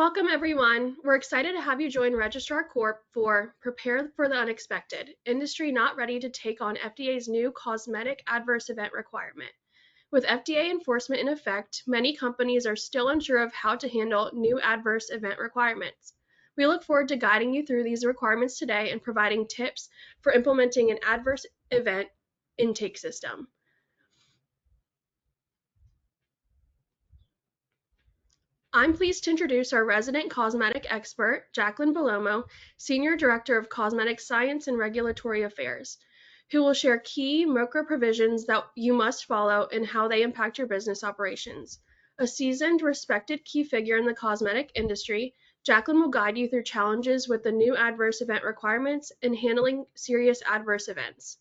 Welcome, everyone. We're excited to have you join Registrar Corp for Prepare for the Unexpected, industry not ready to take on FDA's new cosmetic adverse event requirement. With FDA enforcement in effect, many companies are still unsure of how to handle new adverse event requirements. We look forward to guiding you through these requirements today and providing tips for implementing an adverse event intake system. I'm pleased to introduce our resident cosmetic expert, Jaclyn Bellomo, Senior Director of Cosmetic Science and Regulatory Affairs, who will share key MoCRA provisions that you must follow and how they impact your business operations. A seasoned, respected key figure in the cosmetic industry, Jaclyn will guide you through challenges with the new adverse event requirements and handling serious adverse events.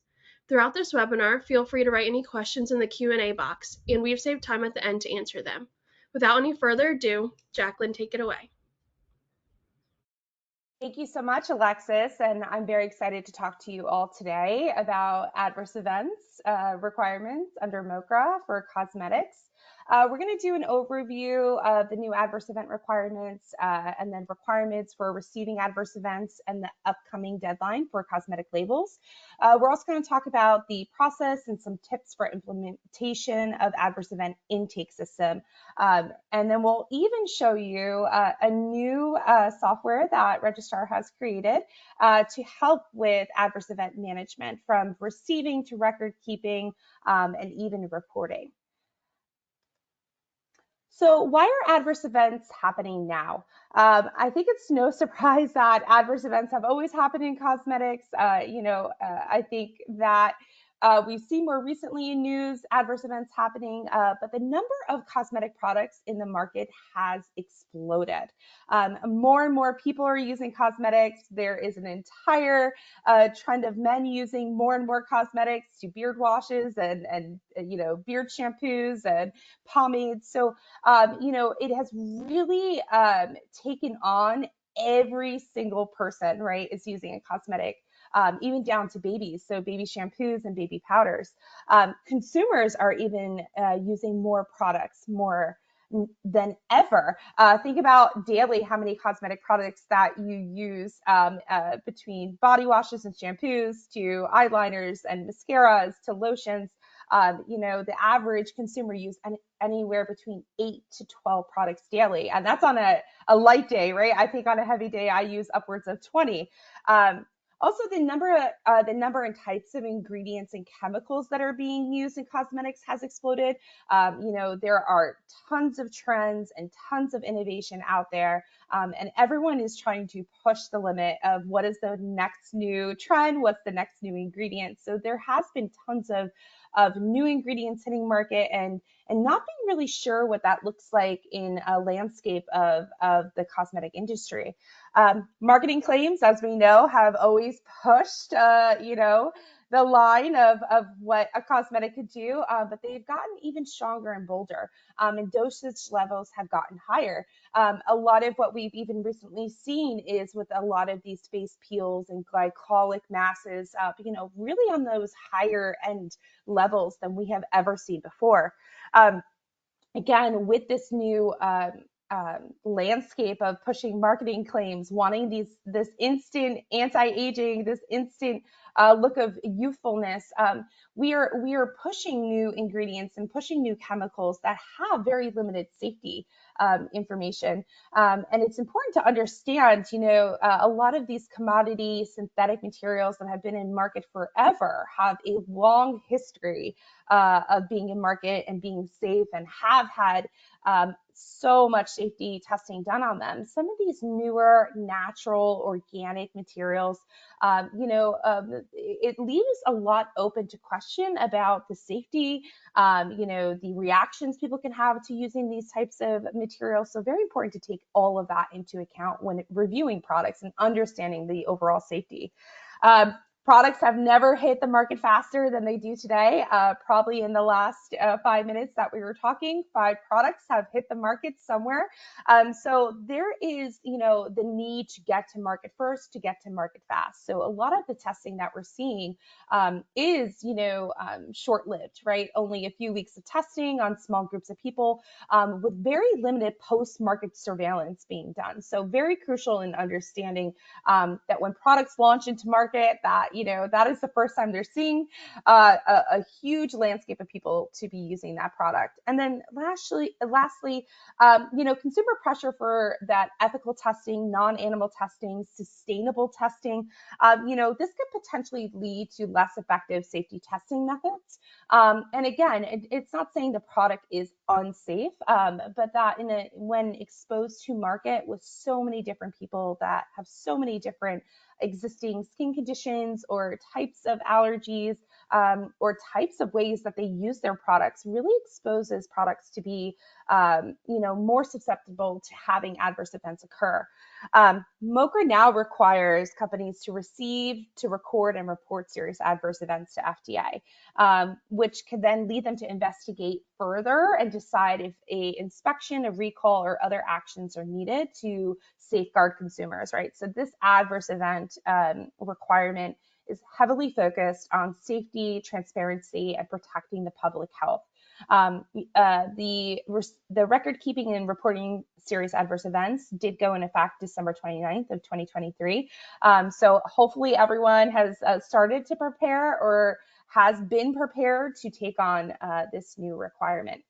Throughout this webinar, feel free to write any questions in the Q&A box, and we've saved time at the end to answer them. Without any further ado, Jaclyn, take it away. Thank you so much, Alexis, and I'm very excited to talk to you all today about adverse events requirements under MoCRA for cosmetics. We're going to do an overview of the new adverse event requirements and then requirements for receiving adverse events and the upcoming deadline for cosmetic labels. We're also going to talk about the process and some tips for implementation of adverse event intake system. And then we'll even show you a new software that Registrar has created to help with adverse event management, from receiving to record keeping and even reporting. So why are adverse events happening now? I think it's no surprise that adverse events have always happened in cosmetics. I think that we've seen more recently in news adverse events happening, but the number of cosmetic products in the market has exploded. More and more people are using cosmetics. There is an entire trend of men using more and more cosmetics, to beard washes and beard shampoos and pomades. So it has really taken on every single person, right, is using a cosmetic. Even down to babies, so baby shampoos and baby powders. Consumers are even using more products, more than ever. Think about daily how many cosmetic products that you use, between body washes and shampoos to eyeliners and mascaras to lotions. The average consumer uses anywhere between 8 to 12 products daily, and that's on a light day, right? I think on a heavy day I use upwards of 20. Also, the number and types of ingredients and chemicals that are being used in cosmetics has exploded. There are tons of trends and tons of innovation out there, and everyone is trying to push the limit of what is the next new trend, what's the next new ingredient. So there has been tons of new ingredients hitting market and not being really sure what that looks like in a landscape of the cosmetic industry. Marketing claims, as we know, have always pushed, the line of what a cosmetic could do, but they've gotten even stronger and bolder, and dosage levels have gotten higher. A lot of what we've even recently seen is with a lot of these face peels and glycolic masses, really on those higher end levels than we have ever seen before. Again, with this new landscape of pushing marketing claims, wanting this instant anti-aging, this instant look of youthfulness, we are pushing new ingredients and pushing new chemicals that have very limited safety information. And it's important to understand, a lot of these commodity synthetic materials that have been in market forever have a long history of being in market and being safe and have had so much safety testing done on them. Some of these newer natural organic materials, it leaves a lot open to question about the safety, the reactions people can have to using these types of materials. So very important to take all of that into account when reviewing products and understanding the overall safety. Products have never hit the market faster than they do today. Probably in the last 5 minutes that we were talking, 5 products have hit the market somewhere. So there is, the need to get to market first, to get to market fast. So a lot of the testing that we're seeing is, short-lived, right? Only a few weeks of testing on small groups of people, with very limited post-market surveillance being done. So very crucial in understanding that when products launch into market, that is the first time they're seeing a huge landscape of people to be using that product. And then lastly, consumer pressure for that ethical testing, non-animal testing, sustainable testing. This could potentially lead to less effective safety testing methods. And again, it's not saying the product is unsafe, but that when exposed to market with so many different people that have so many different existing skin conditions or types of allergies, or types of ways that they use their products, really exposes products to be, more susceptible to having adverse events occur. MoCRA now requires companies to receive, to record, and report serious adverse events to FDA, which can then lead them to investigate further and decide if a inspection, a recall, or other actions are needed to safeguard consumers, right? So this adverse event requirement is heavily focused on safety, transparency, and protecting the public health. The record keeping and reporting serious adverse events did go in effect December 29th of 2023. So hopefully everyone has started to prepare or has been prepared to take on this new requirement.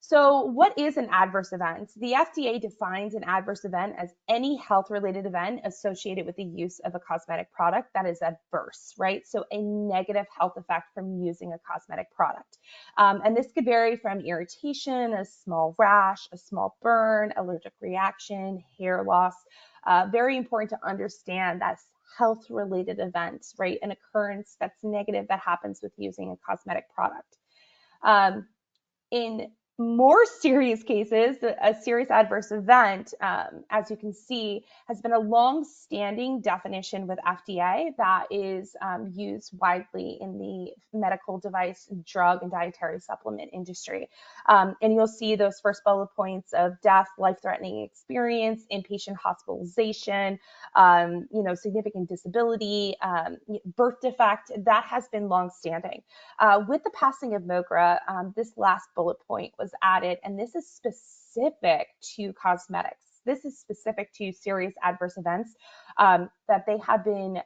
So what is an adverse event? The FDA defines an adverse event as any health-related event associated with the use of a cosmetic product that is adverse, right? So a negative health effect from using a cosmetic product. And this could vary from irritation, a small rash, a small burn, allergic reaction, hair loss. Very important to understand that's health-related events, right? An occurrence that's negative that happens with using a cosmetic product. In more serious cases, a serious adverse event, as you can see, has been a long-standing definition with FDA that is used widely in the medical device, drug, and dietary supplement industry. And you'll see those first bullet points of death, life-threatening experience, inpatient hospitalization, significant disability, birth defect. That has been long-standing. With the passing of MoCRA, this last bullet point was added, and this is specific to cosmetics. This is specific to serious adverse events that they have been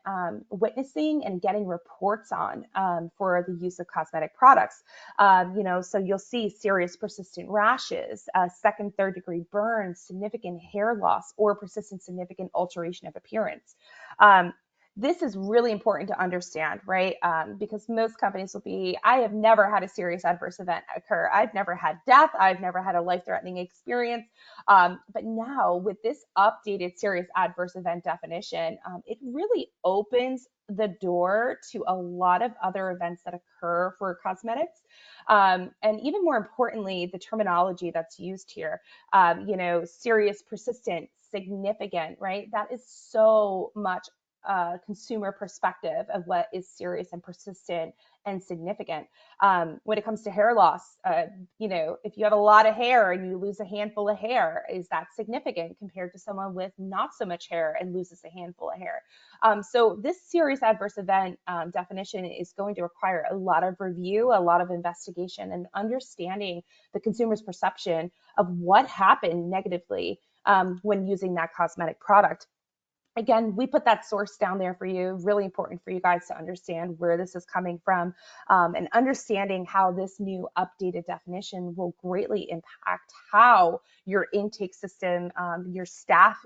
witnessing and getting reports on for the use of cosmetic products. So you'll see serious persistent rashes, second, third degree burns, significant hair loss, or persistent significant alteration of appearance. This is really important to understand, right? Because most companies will be, I have never had a serious adverse event occur. I've never had death. I've never had a life-threatening experience. But now with this updated serious adverse event definition, it really opens the door to a lot of other events that occur for cosmetics. And even more importantly, the terminology that's used here, serious, persistent, significant, right? That is so much consumer perspective of what is serious and persistent and significant. When it comes to hair loss, if you have a lot of hair and you lose a handful of hair, is that significant compared to someone with not so much hair and loses a handful of hair? So this serious adverse event definition is going to require a lot of review, a lot of investigation, and understanding the consumer's perception of what happened negatively when using that cosmetic product. Again, we put that source down there for you. Really important for you guys to understand where this is coming from, and understanding how this new updated definition will greatly impact how your intake system, your staff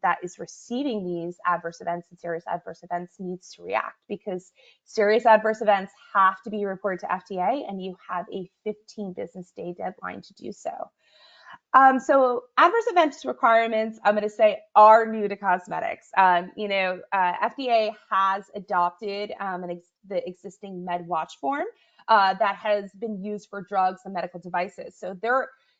that is receiving these adverse events and serious adverse events needs to react, because serious adverse events have to be reported to FDA, and you have a 15 business day deadline to do so. So adverse events requirements, I'm going to say, are new to cosmetics. FDA has adopted the existing MedWatch form that has been used for drugs and medical devices. So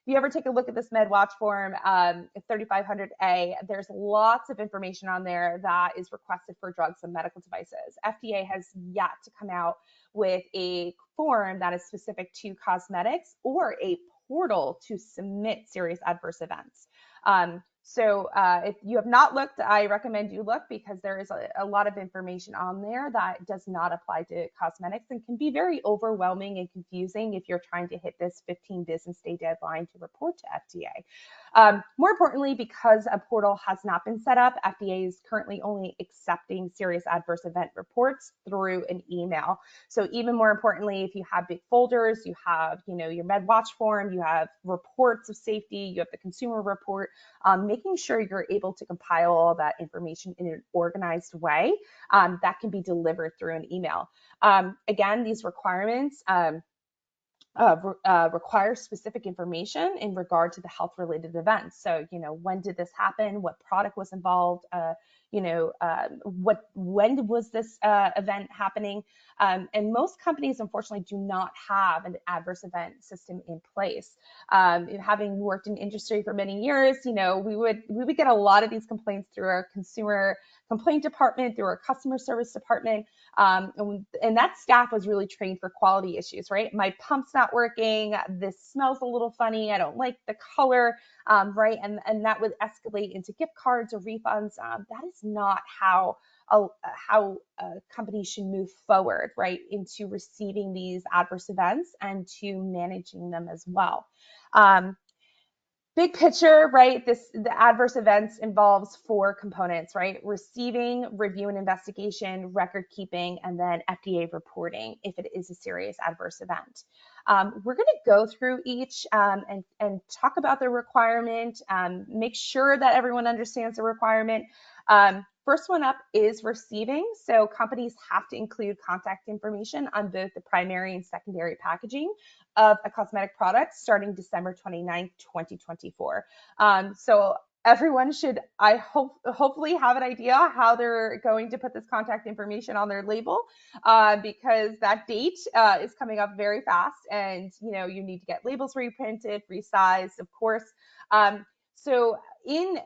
you ever take a look at this med watch form, 3500A, there's lots of information on there that is requested for drugs and medical devices. FDA has yet to come out with a form that is specific to cosmetics or a portal to submit serious adverse events. So if you have not looked, I recommend you look, because there is a lot of information on there that does not apply to cosmetics and can be very overwhelming and confusing if you're trying to hit this 15 business day deadline to report to FDA. More importantly, because a portal has not been set up, FDA is currently only accepting serious adverse event reports through an email. So even more importantly, if you have big folders, you have, your med watch form, you have reports of safety, you have the consumer report, making sure you're able to compile all that information in an organized way that can be delivered through an email. Again, these requirements require specific information in regard to the health-related events. So, when did this happen? What product was involved? When was this event happening? And most companies, unfortunately, do not have an adverse event system in place. Having worked in industry for many years, we would get a lot of these complaints through our consumer complaint department, through our customer service department. And that staff was really trained for quality issues, right? My pump's not working. This smells a little funny. I don't like the color, right? And that would escalate into gift cards or refunds. That is not how companies should move forward, right, into receiving these adverse events and to managing them as well. Big picture, right? The adverse events involves 4 components, right? Receiving, review and investigation, record keeping, and then FDA reporting if it is a serious adverse event. We're going to go through each and talk about the requirement, make sure that everyone understands the requirement. First one up is receiving. So companies have to include contact information on both the primary and secondary packaging of a cosmetic product starting December 29th, 2024. So everyone should, hopefully have an idea how they're going to put this contact information on their label, because that date is coming up very fast, and you need to get labels reprinted, resized, of course. So in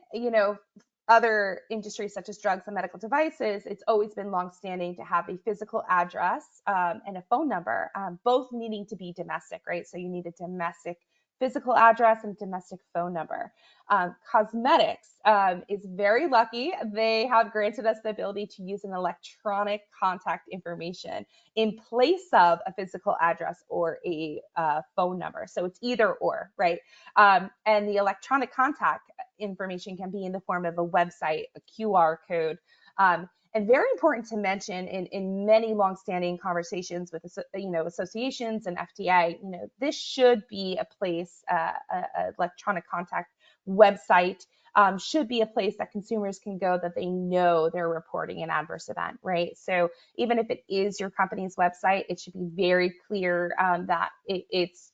other industries such as drugs and medical devices, it's always been longstanding to have a physical address and a phone number, both needing to be domestic, right? So you need a domestic physical address and domestic phone number. Cosmetics is very lucky. They have granted us the ability to use an electronic contact information in place of a physical address or a phone number. So it's either or, right? And the electronic contact information can be in the form of a website, a QR code. And very important to mention in many longstanding conversations with associations and FDA, this should be a place, electronic contact website should be a place that consumers can go that they know they're reporting an adverse event, right? So even if it is your company's website, it should be very clear that it's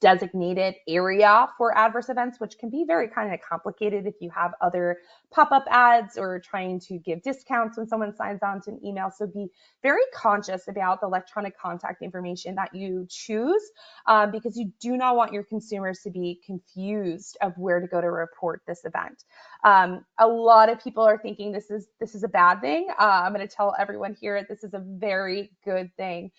designated area for adverse events, which can be very kind of complicated if you have other pop-up ads or trying to give discounts when someone signs on to an email. So be very conscious about the electronic contact information that you choose, because you do not want your consumers to be confused of where to go to report this event. A lot of people are thinking this is a bad thing. I'm going to tell everyone here this is a very good thing.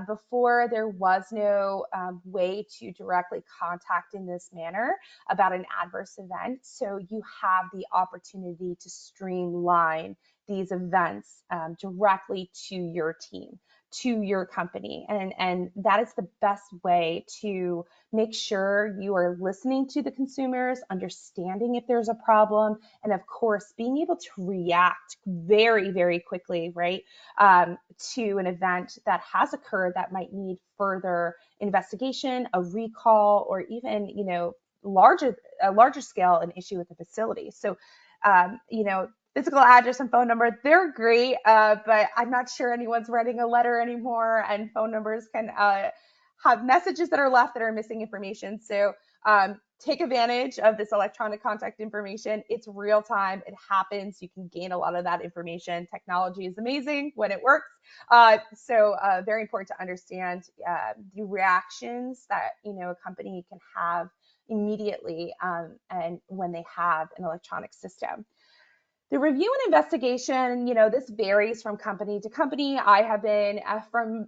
Before, there was no way to directly contact in this manner about an adverse event. So you have the opportunity to streamline these events directly to your team, to your company. And that is the best way to make sure you are listening to the consumers, understanding if there's a problem, and of course, being able to react very, very quickly, right, to an event that has occurred that might need further investigation, a recall, or even, a larger scale, an issue with the facility. So, physical address and phone number, they're great, but I'm not sure anyone's writing a letter anymore, and phone numbers can have messages that are left that are missing information. So Take advantage of this electronic contact information. It's real time. It happens. You can gain a lot of that information. Technology is amazing when it works. Very important to understand the reactions that a company can have immediately, and when they have an electronic system. The review and investigation, this varies from company to company. I have been from,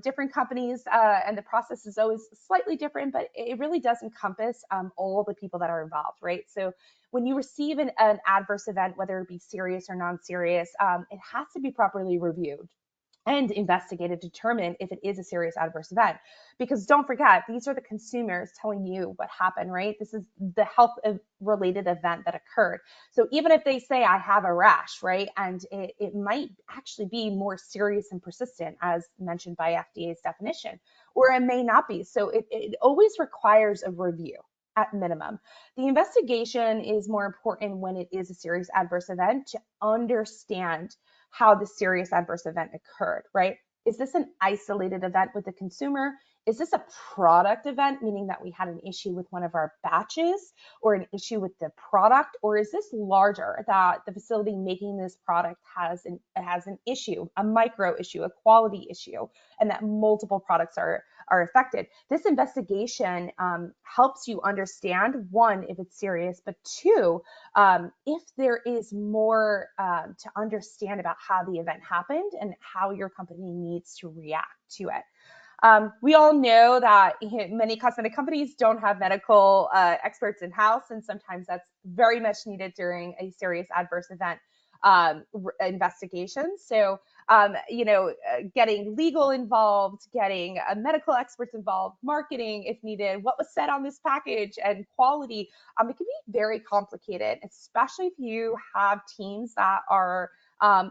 different companies, and the process is always slightly different, but it really does encompass all the people that are involved, right? So when you receive an adverse event, whether it be serious or non-serious, it has to be properly reviewed and investigated to determine if it is a serious adverse event. Because don't forget, these are the consumers telling you what happened, right? This is the health related event that occurred. So even if they say I have a rash, right, and it might actually be more serious and persistent, as mentioned by FDA's definition, or it may not be. So it always requires a review at minimum. The investigation is more important when it is a serious adverse event, to understand how the serious adverse event occurred, right? Is this an isolated event with the consumer? Is this a product event, meaning that we had an issue with one of our batches or an issue with the product? Or is this larger, that the facility making this product has an issue, a micro issue, a quality issue, and that multiple products are affected? This investigation helps you understand, one, if it's serious, but two, if there is more to understand about how the event happened and how your company needs to react to it. We all know that many cosmetic companies don't have medical experts in-house, and sometimes that's very much needed during a serious adverse event investigation. So, getting legal involved, getting medical experts involved, marketing if needed, what was said on this package, and quality, it can be very complicated, especially if you have teams that are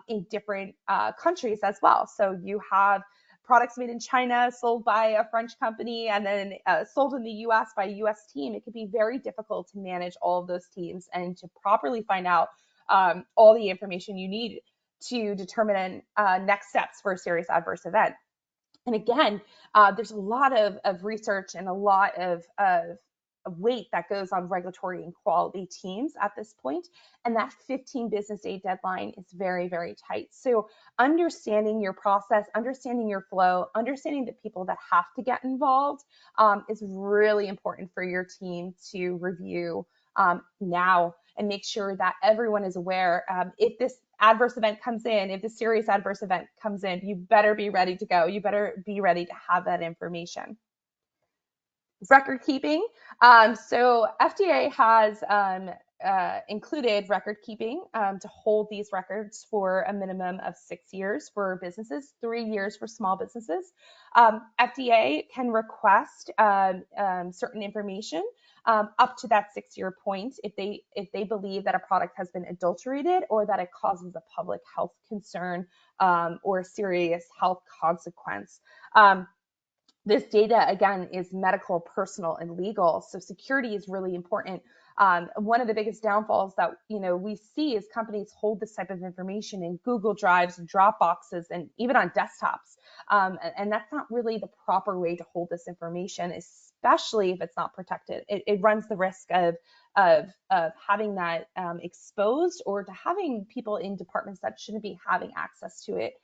in different countries as well. So you have products made in China, sold by a French company, and then sold in the US by a US team. It can be very difficult to manage all of those teams and to properly find out all the information you need to determine next steps for a serious adverse event. And again, there's a lot of research and a lot of weight that goes on regulatory and quality teams at this point. And that 15 business day deadline is very, very tight. So understanding your process, understanding your flow, understanding the people that have to get involved is really important for your team to review now, and make sure that everyone is aware. If this adverse event comes in, if the serious adverse event comes in, you better be ready to go. You better be ready to have that information. Record keeping. So FDA has included record keeping to hold these records for a minimum of 6 years for businesses, 3 years for small businesses. FDA can request certain information up to that 6-year point if they believe that a product has been adulterated or that it causes a public health concern or a serious health consequence. This data, again, is medical, personal, and legal. So security is really important. One of the biggest downfalls that we see is companies hold this type of information in Google Drives, Dropboxes, and even on desktops. And that's not really the proper way to hold this information, especially if it's not protected. It runs the risk of having that exposed, or to having people in departments that shouldn't be having access to it.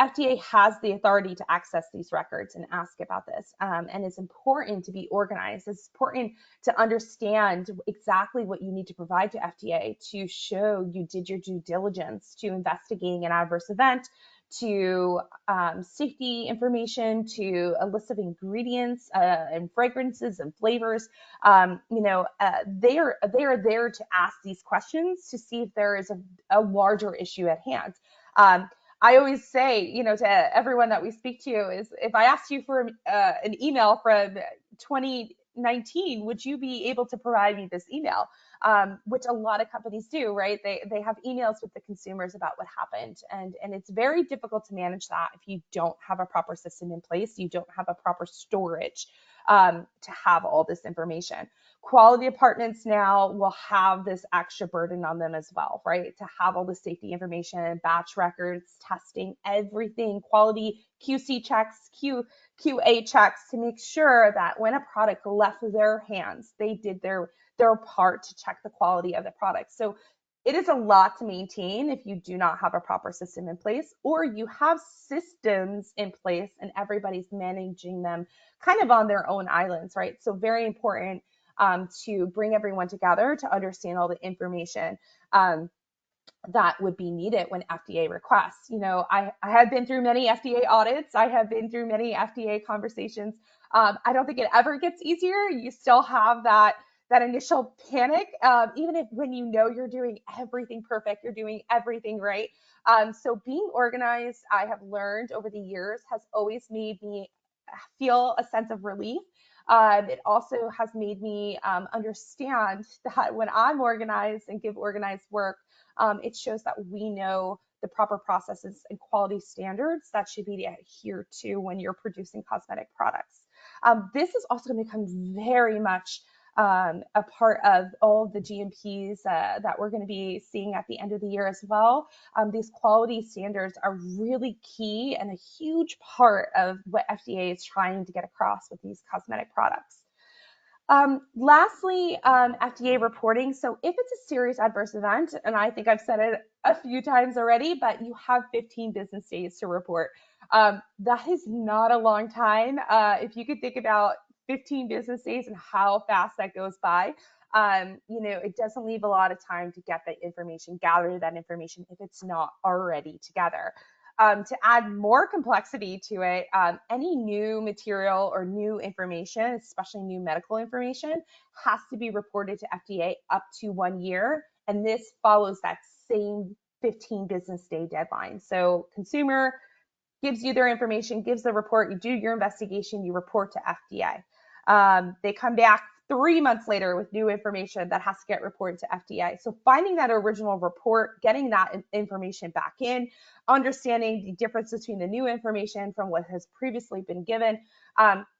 FDA has the authority to access these records and ask about this. And it's important to be organized. It's important to understand exactly what you need to provide to FDA to show you did your due diligence to investigating an adverse event, to safety information, to a list of ingredients and fragrances and flavors. They are there to ask these questions to see if there is a larger issue at hand. I always say, to everyone that we speak to, is if I asked you for an email from 2019, would you be able to provide me this email? Which a lot of companies do, right? They have emails with the consumers about what happened. And it's very difficult to manage that if you don't have a proper system in place, you don't have a proper storage to have all this information. Quality departments now will have this extra burden on them as well, right? To have all the safety information, batch records, testing, everything, quality, QC checks, QA checks to make sure that when a product left their hands, they did their part to check the quality of the product. So it is a lot to maintain if you do not have a proper system in place, or you have systems in place and everybody's managing them kind of on their own islands, right? So very important to bring everyone together to understand all the information that would be needed when FDA requests. I have been through many FDA audits. I have been through many FDA conversations. I don't think it ever gets easier. You still have that initial panic, even if when you're doing everything perfect, you're doing everything right. So being organized, I have learned over the years, has always made me feel a sense of relief. It also has made me understand that when I'm organized and give organized work, it shows that we know the proper processes and quality standards that should be adhered to when you're producing cosmetic products. This is also going to become very much a part of all of the GMPs that we're going to be seeing at the end of the year as well. These quality standards are really key and a huge part of what FDA is trying to get across with these cosmetic products. Lastly, FDA reporting. So if it's a serious adverse event, and I think I've said it a few times already, but you have 15 business days to report. That is not a long time. If you could think about 15 business days and how fast that goes by, it doesn't leave a lot of time to get that information, gather that information if it's not already together. To add more complexity to it, any new material or new information, especially new medical information, has to be reported to FDA up to 1 year. And this follows that same 15 business day deadline. So consumer gives you their information, gives the report, you do your investigation, you report to FDA. They come back 3 months later with new information that has to get reported to FDA. So finding that original report, getting that information back in, understanding the difference between the new information from what has previously been given,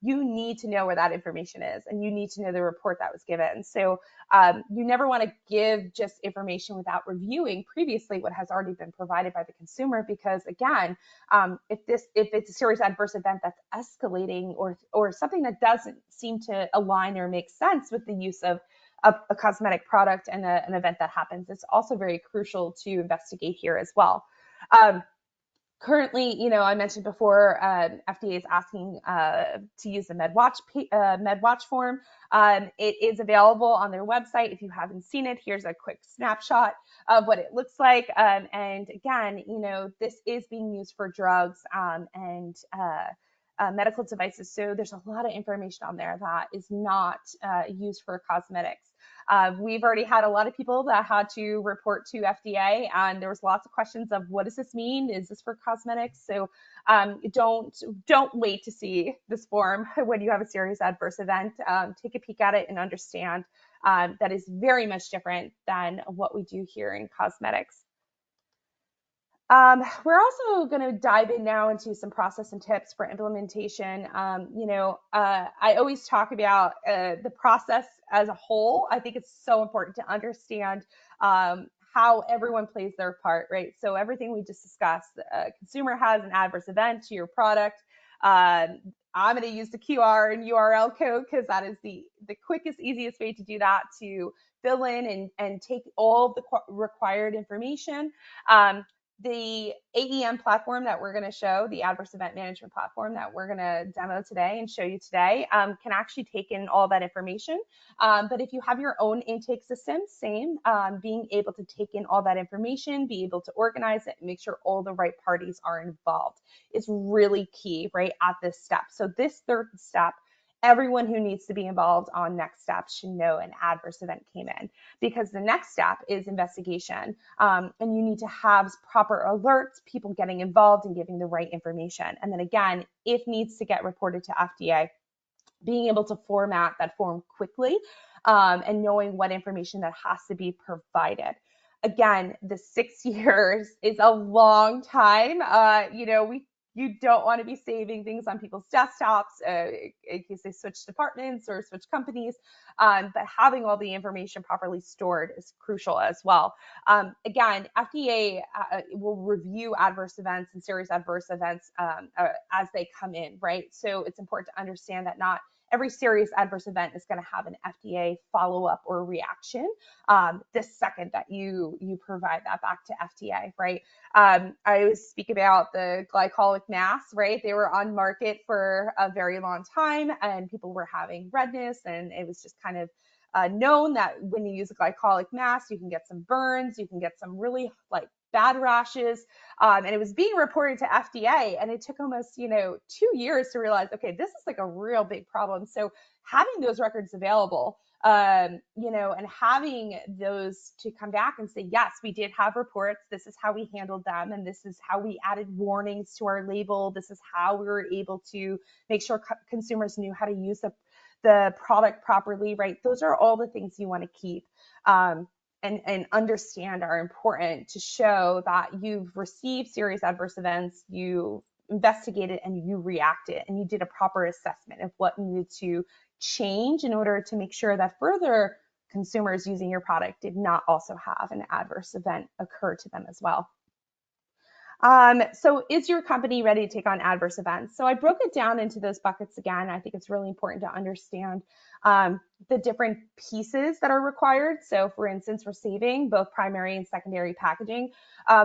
you need to know where that information is, and you need to know the report that was given. So you never want to give just information without reviewing previously what has already been provided by the consumer, because again, if it's a serious adverse event that's escalating or something that doesn't seem to align or make sense with the use of a cosmetic product and an event that happens, it's also very crucial to investigate here as well. Currently, I mentioned before, FDA is asking to use the MedWatch form. It is available on their website. If you haven't seen it, here's a quick snapshot of what it looks like. And again, this is being used for drugs and medical devices. So there's a lot of information on there that is not used for cosmetics. We've already had a lot of people that had to report to FDA, and there was lots of questions of what does this mean? Is this for cosmetics? So don't wait to see this form when you have a serious adverse event. Take a peek at it and understand that is very much different than what we do here in cosmetics. We're also going to dive in now into some process and tips for implementation. I always talk about the process as a whole. I think it's so important to understand how everyone plays their part, right? So everything we just discussed, the consumer has an adverse event to your product. I'm going to use the QR and URL code because that is the quickest, easiest way to do that, to fill in and take all the required information. The AEM platform that we're going to show, the adverse event management platform that we're going to demo today and show you today, can actually take in all that information. But if you have your own intake system, same, being able to take in all that information, be able to organize it, and make sure all the right parties are involved is really key, right, at this step. So this third step, everyone who needs to be involved on next steps should know an adverse event came in, because the next step is investigation. And you need to have proper alerts, people getting involved and giving the right information. And then again, if needs to get reported to FDA, being able to format that form quickly and knowing what information that has to be provided. Again, the 6 years is a long time. You don't want to be saving things on people's desktops in case they switch departments or switch companies. But having all the information properly stored is crucial as well. Again, FDA will review adverse events and serious adverse events as they come in, right? So it's important to understand that not every serious adverse event is going to have an FDA follow-up or reaction the second that you provide that back to FDA, right? I always speak about the glycolic masks, right? They were on market for a very long time, and people were having redness, and it was just kind of known that when you use a glycolic mask, you can get some burns, you can get some really like bad rashes, and it was being reported to FDA, and it took almost 2 years to realize, okay, this is like a real big problem. So having those records available, and having those to come back and say, yes, we did have reports. This is how we handled them, and this is how we added warnings to our label. This is how we were able to make sure consumers knew how to use the product properly, right? Those are all the things you want to keep and understand are important to show that you've received serious adverse events, you investigated and you reacted, and you did a proper assessment of what needed to change in order to make sure that further consumers using your product did not also have an adverse event occur to them as well. So is your company ready to take on adverse events? So I broke it down into those buckets again. I think it's really important to understand the different pieces that are required. So for instance, we're saving both primary and secondary packaging.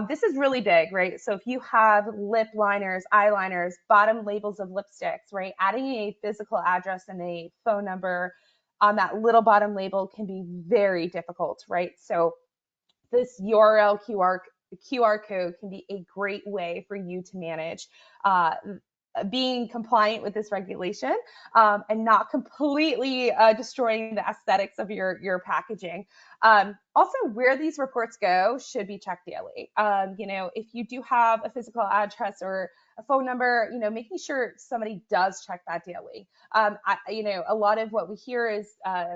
This is really big, right? So if you have lip liners, eyeliners, bottom labels of lipsticks, right? Adding a physical address and a phone number on that little bottom label can be very difficult, right? So this URL QR code can be a great way for you to manage being compliant with this regulation and not completely destroying the aesthetics of your packaging. Also, where these reports go should be checked daily. If you do have a physical address or a phone number, making sure somebody does check that daily. A lot of what we hear is,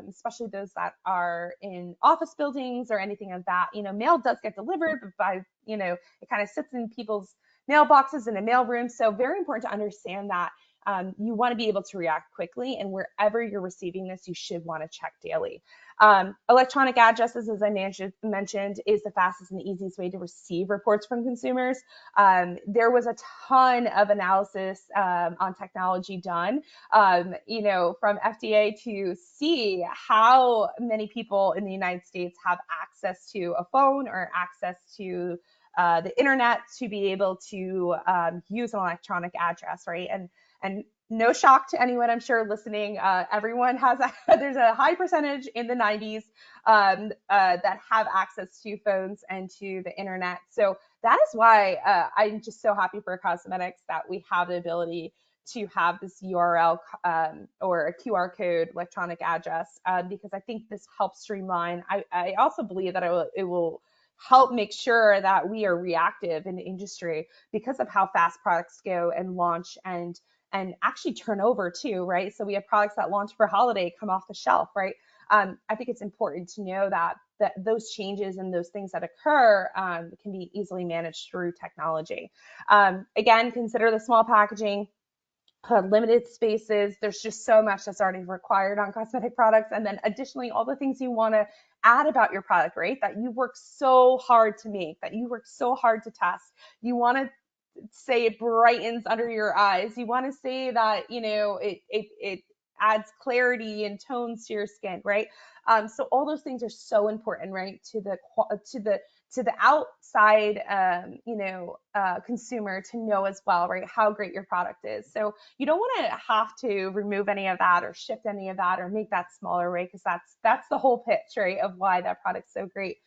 especially those that are in office buildings or anything of that, mail does get delivered, but it kind of sits in people's mailboxes in a mailroom. So very important to understand that you want to be able to react quickly, and wherever you're receiving this, you should want to check daily. Electronic addresses, as I mentioned, is the fastest and easiest way to receive reports from consumers. There was a ton of analysis on technology done, from FDA to see how many people in the United States have access to a phone or access to the internet to be able to use an electronic address, right? And no shock to anyone, I'm sure, listening. Everyone has there's a high percentage in the 90s that have access to phones and to the internet. So that is why I'm just so happy for Cosmetics that we have the ability to have this URL or a QR code electronic address because I think this helps streamline. I also believe that it will help make sure that we are reactive in the industry because of how fast products go and launch and actually turn over too, right? So we have products that launch for holiday come off the shelf, right? I think it's important to know that those changes and those things that occur can be easily managed through technology. Again, consider the small packaging, limited spaces. There's just so much that's already required on cosmetic products. And then additionally, all the things you want to add about your product, right? That you work so hard to make, that you work so hard to test. You want to say it brightens under your eyes. You want to say that, it adds clarity and tones to your skin, right? So all those things are so important, right? To the outside, consumer to know as well, right? How great your product is. So you don't want to have to remove any of that or shift any of that or make that smaller, right? Because that's the whole pitch, right? Of why that product's so great.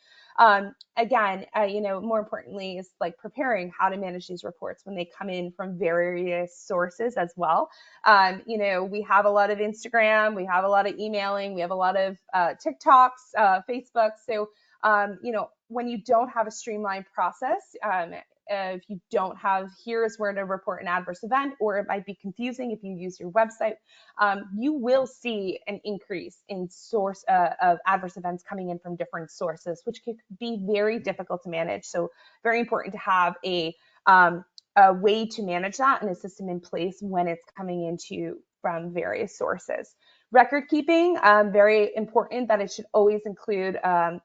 Again, more importantly is like preparing how to manage these reports when they come in from various sources as well. We have a lot of Instagram, we have a lot of emailing, we have a lot of TikToks, Facebook. So, when you don't have a streamlined process, if you don't have, here's where to report an adverse event, or it might be confusing if you use your website, you will see an increase in source of adverse events coming in from different sources, which could be very difficult to manage. So very important to have a a way to manage that and a system in place when it's coming into from various sources. Record keeping, very important that it should always include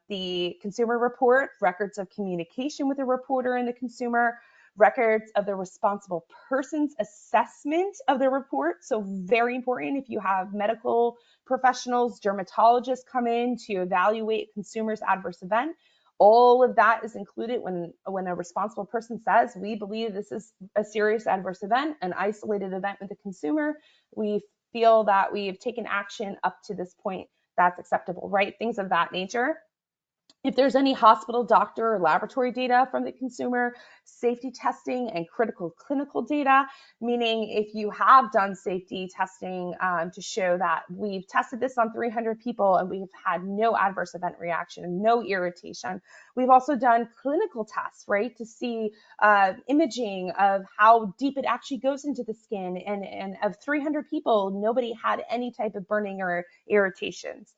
the consumer report, records of communication with the reporter and the consumer, records of the responsible person's assessment of the report. So very important if you have medical professionals, dermatologists come in to evaluate consumer's adverse event. All of that is included when a responsible person says, we believe this is a serious adverse event, an isolated event with the consumer. We feel that we've taken action up to this point that's acceptable, right? Things of that nature. If there's any hospital, doctor, or laboratory data from the consumer, safety testing and critical clinical data, meaning if you have done safety testing to show that we've tested this on 300 people and we've had no adverse event reaction, no irritation. We've also done clinical tests, right, to see imaging of how deep it actually goes into the skin. And of 300 people, nobody had any type of burning or irritations.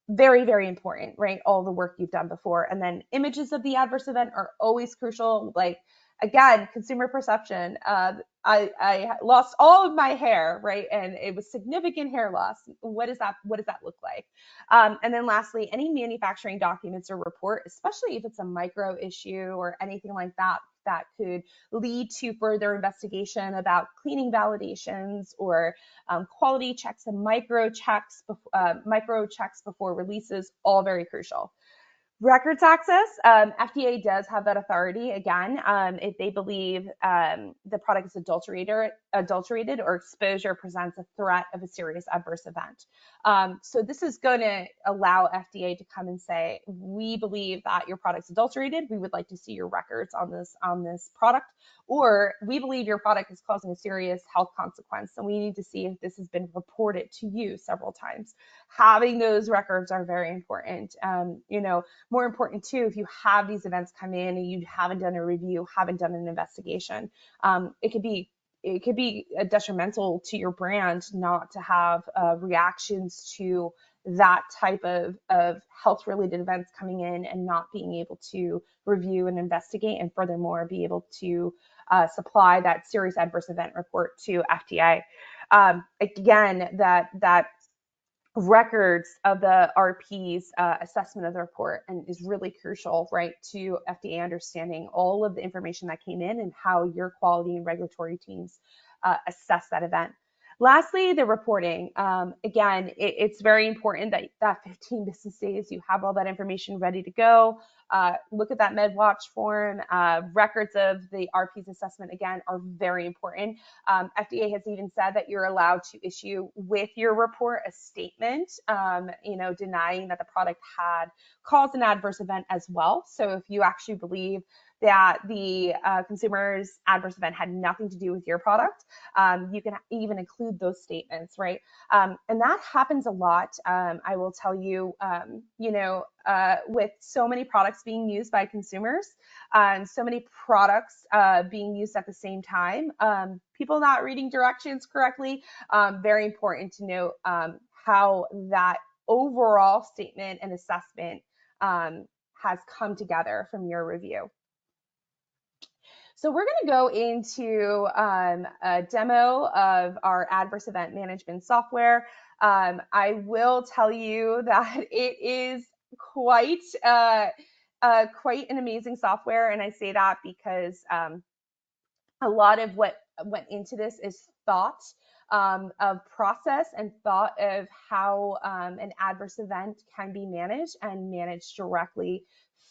Very, very important, right? All the work you've done before. And then images of the adverse event are always crucial. Like, again, consumer perception. I lost all of my hair, right? And it was significant hair loss. What does that look like? And then lastly, any manufacturing documents or report, especially if it's a micro issue or anything like that, that could lead to further investigation about cleaning validations or quality checks and micro checks before releases, all very crucial. Records access, FDA does have that authority, again, if they believe the product is adulterated or exposure presents a threat of a serious adverse event. So this is going to allow FDA to come and say, we believe that your product's adulterated. We would like to see your records on this product, or we believe your product is causing a serious health consequence, and we need to see if this has been reported to you several times. Having those records are very important. More important too, if you have these events come in and you haven't done a review, haven't done an investigation, it could be detrimental to your brand not to have reactions to that type of health-related events coming in and not being able to review and investigate, and furthermore be able to supply that serious adverse event report to FDA. Again, that records of the RP's assessment of the report and is really crucial, right, to FDA understanding all of the information that came in and how your quality and regulatory teams assess that event. Lastly, the reporting. Again, it's very important that 15 business days, you have all that information ready to go. Look at that MedWatch form. Records of the RP's assessment, again, are very important. FDA has even said that you're allowed to issue with your report a statement, denying that the product had caused an adverse event as well. So if you actually believe that the consumer's adverse event had nothing to do with your product, you can even include those statements, right? And that happens a lot. I will tell you, with so many products being used by consumers and so many products being used at the same time, people not reading directions correctly, very important to note how that overall statement and assessment has come together from your review. So we're going to go into a demo of our adverse event management software. I will tell you that it is quite an amazing software, and I say that because a lot of what went into this is thought of process and thought of how an adverse event can be managed and managed directly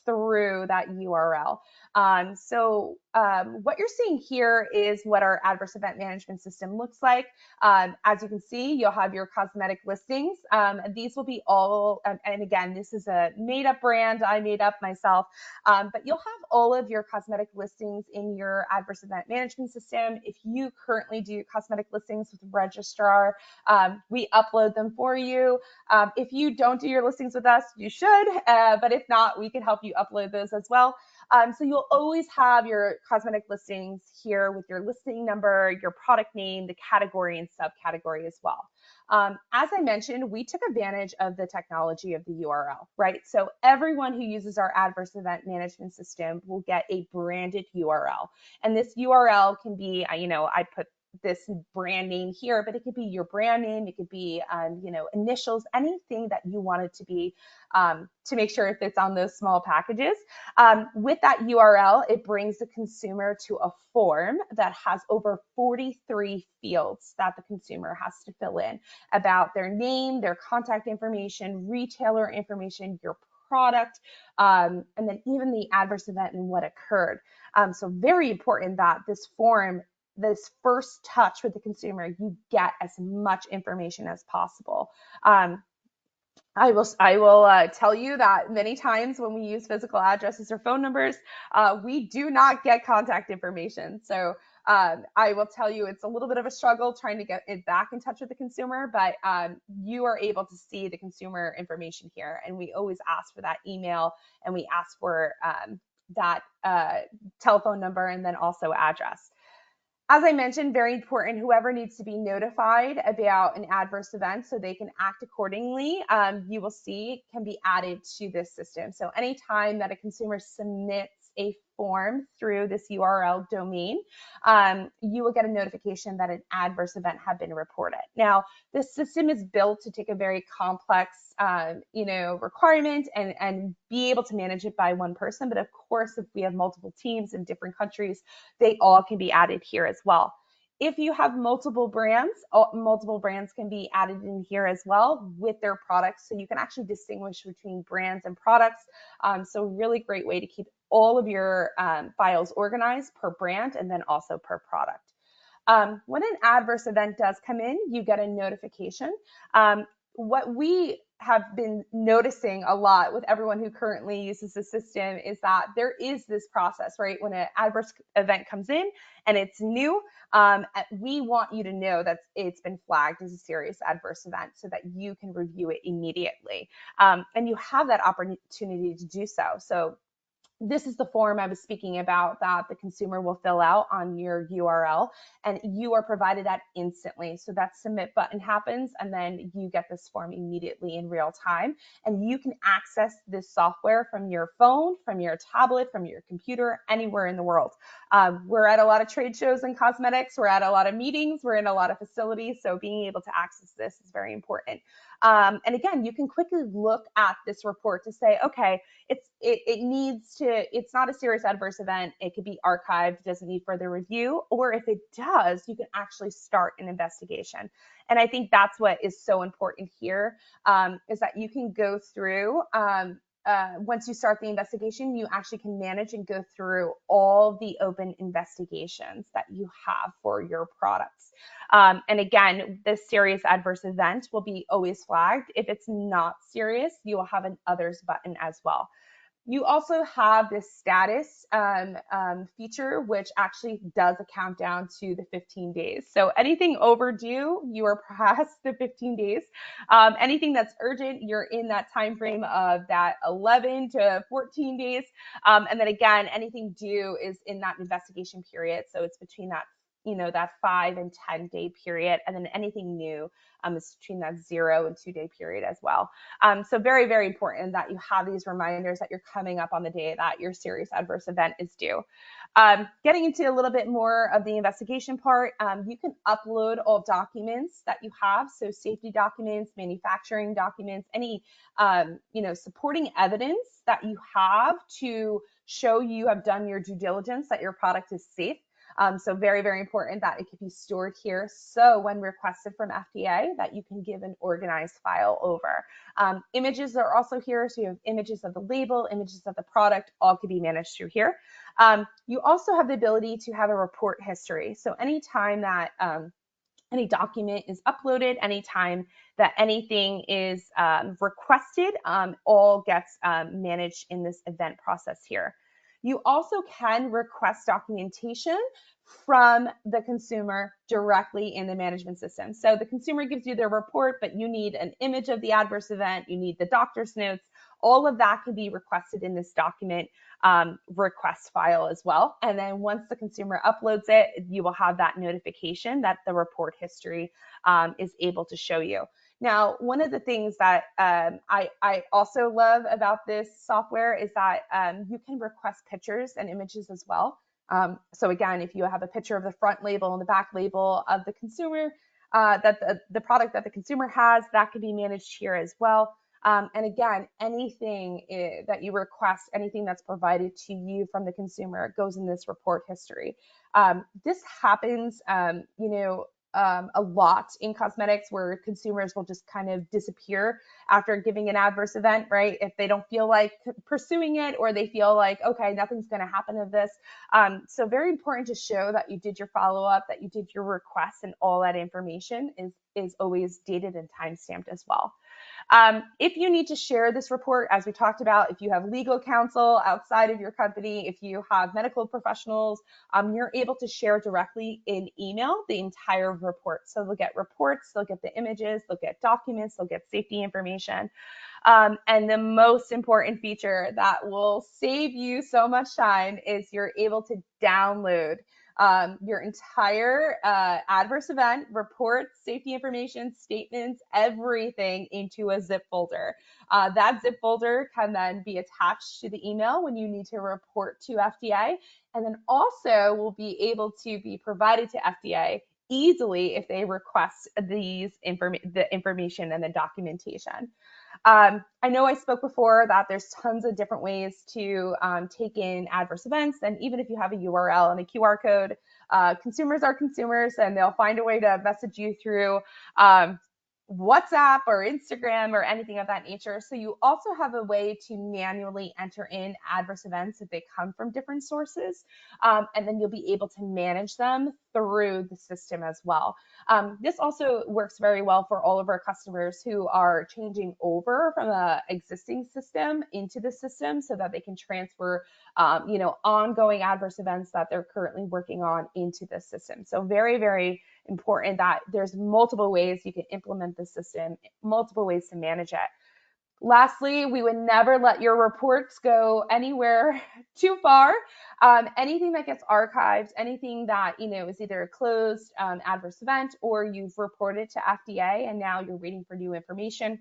through that URL. So what you're seeing here is what our adverse event management system looks like. As you can see, you'll have your cosmetic listings. These will be all, and again, this is a made up brand I made up myself, but you'll have all of your cosmetic listings in your adverse event management system. If you currently do cosmetic listings with Registrar, we upload them for you. If you don't do your listings with us, you should, but if not, we can help help you upload those as well. So you'll always have your cosmetic listings here with your listing number, your product name, the category and subcategory as well. As I mentioned, we took advantage of the technology of the URL, right? So everyone who uses our adverse event management system will get a branded URL. And this URL can be, I put this brand name here, but it could be your brand name, it could be, initials, anything that you want it to be, to make sure it fits on those small packages. With that URL, it brings the consumer to a form that has over 43 fields that the consumer has to fill in about their name, their contact information, retailer information, your product, and then even the adverse event and what occurred. So very important that this form, this first touch with the consumer, you get as much information as possible. I will tell you that many times when we use physical addresses or phone numbers, we do not get contact information. So I will tell you it's a little bit of a struggle trying to get it back in touch with the consumer, but you are able to see the consumer information here. And we always ask for that email, and we ask for that telephone number, and then also address. As I mentioned, very important, whoever needs to be notified about an adverse event so they can act accordingly, you will see can be added to this system. So anytime that a consumer submits a form through this URL domain, you will get a notification that an adverse event had been reported. Now, this system is built to take a very complex, requirement and be able to manage it by one person. But of course, if we have multiple teams in different countries, they all can be added here as well. If you have multiple brands can be added in here as well with their products. So you can actually distinguish between brands and products. So really great way to keep all of your files organized per brand and then also per product. When an adverse event does come in, you get a notification. What we have been noticing a lot with everyone who currently uses the system is that there is this process, right? When an adverse event comes in and it's new, we want you to know that it's been flagged as a serious adverse event so that you can review it immediately. And you have that opportunity to do so. So this is the form I was speaking about that the consumer will fill out on your URL, and you are provided that instantly. So that submit button happens, and then you get this form immediately in real time, and you can access this software from your phone, from your tablet, from your computer, anywhere in the world. We're at a lot of trade shows in cosmetics, we're at a lot of meetings, we're in a lot of facilities, so being able to access this is very important. And again, you can quickly look at this report to say, okay, it's not a serious adverse event. It could be archived, doesn't need further review. Or if it does, you can actually start an investigation. And I think that's what is so important here, is that you can go through, once you start the investigation, you actually can manage and go through all the open investigations that you have for your products. And again, this serious adverse event will be always flagged. If it's not serious, you will have an others button as well. You also have this status feature, which actually does a countdown to the 15 days. So anything overdue, you are past the 15 days. Anything that's urgent, you're in that time frame of that 11 to 14 days. And then again, anything due is in that investigation period. So it's between that that 5 and 10 day period, and then anything new is between that 0 and 2 day period as well. So very, very important that you have these reminders that you're coming up on the day that your serious adverse event is due. Getting into a little bit more of the investigation part, you can upload all documents that you have, so safety documents, manufacturing documents, any supporting evidence that you have to show you have done your due diligence that your product is safe. So very, very important that it can be stored here. So when requested from FDA, that you can give an organized file over. Images are also here. So you have images of the label, images of the product, all can be managed through here. You also have the ability to have a report history. So anytime that any document is uploaded, anytime that anything is requested, all gets managed in this event process here. You also can request documentation from the consumer directly in the management system. So the consumer gives you their report, but you need an image of the adverse event, you need the doctor's notes. All of that can be requested in this document request file as well. And then once the consumer uploads it, you will have that notification that the report history is able to show you. Now, one of the things that I also love about this software is that you can request pictures and images as well. So again, if you have a picture of the front label and the back label of the consumer, that the product that the consumer has, that can be managed here as well. And again, anything that you request, anything that's provided to you from the consumer goes in this report history. This happens, a lot in cosmetics where consumers will just kind of disappear after giving an adverse event, right? If they don't feel like pursuing it, or they feel like, okay, nothing's going to happen of this. So very important to show that you did your follow-up, that you did your request, and all that information is always dated and timestamped as well. If you need to share this report, as we talked about, if you have legal counsel outside of your company, if you have medical professionals, you're able to share directly in email the entire report. So they'll get reports, they'll get the images, they'll get documents, they'll get safety information. And the most important feature that will save you so much time is you're able to download your entire adverse event, reports, safety information, statements, everything into a zip folder. That zip folder can then be attached to the email when you need to report to FDA, and then also will be able to be provided to FDA easily if they request the information and the documentation. I know I spoke before that there's tons of different ways to take in adverse events. And even if you have a URL and a QR code, consumers are consumers, and they'll find a way to message you through WhatsApp or Instagram or anything of that nature. So you also have a way to manually enter in adverse events if they come from different sources. And then you'll be able to manage them through the system as well. This also works very well for all of our customers who are changing over from the existing system into the system so that they can transfer ongoing adverse events that they're currently working on into the system. So very, very important that there's multiple ways you can implement the system, multiple ways to manage it. Lastly, we would never let your reports go anywhere too far. Anything that gets archived, anything that is either a closed adverse event, or you've reported to FDA and now you're waiting for new information,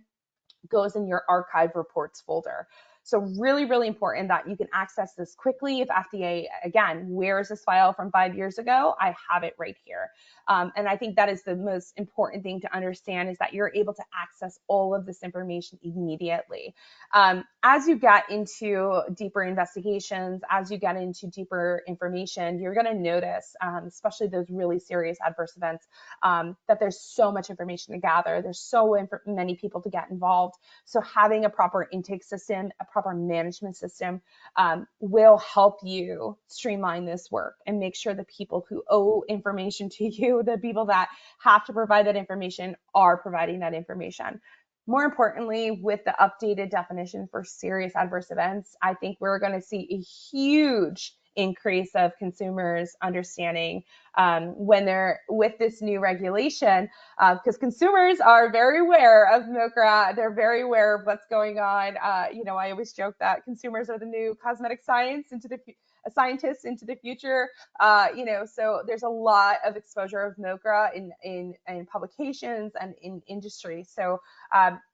goes in your archive reports folder. So really, really important that you can access this quickly. If FDA, again, where is this file from 5 years ago? I have it right here. And I think that is the most important thing to understand, is that you're able to access all of this information immediately. As you get into deeper investigations, as you get into deeper information, you're going to notice, especially those really serious adverse events, that there's so much information to gather. There's so many people to get involved. So having a proper intake system, a proper management system will help you streamline this work and make sure the people who owe information to you, the people that have to provide that information, are providing that information. More importantly, with the updated definition for serious adverse events, I think we're going to see a huge increase of consumers understanding when they're with this new regulation, because consumers are very aware of MoCRA. They're very aware of what's going on. I always joke that consumers are the new cosmetic scientists into the future. So there's a lot of exposure of MoCRA in publications and in industry. So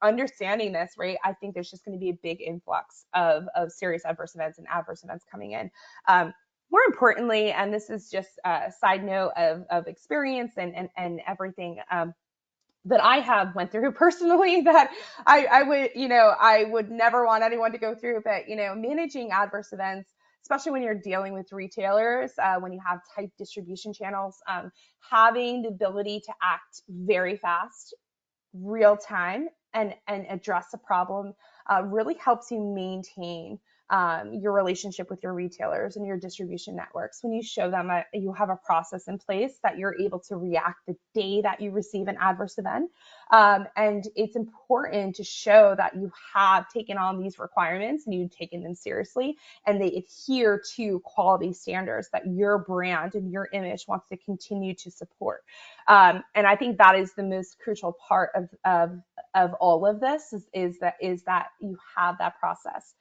understanding this, right, I think there's just going to be a big influx of serious adverse events and adverse events coming in. More importantly, and this is just a side note of experience and everything that I have went through personally, that I would never want anyone to go through, but managing adverse events, especially when you're dealing with retailers, when you have tight distribution channels, having the ability to act very fast, real time, and address a problem really helps you maintain your relationship with your retailers and your distribution networks, when you show them that you have a process in place, that you're able to react the day that you receive an adverse event. And it's important to show that you have taken on these requirements and you've taken them seriously, and they adhere to quality standards that your brand and your image wants to continue to support. And I think that is the most crucial part of all of this is that you have that process.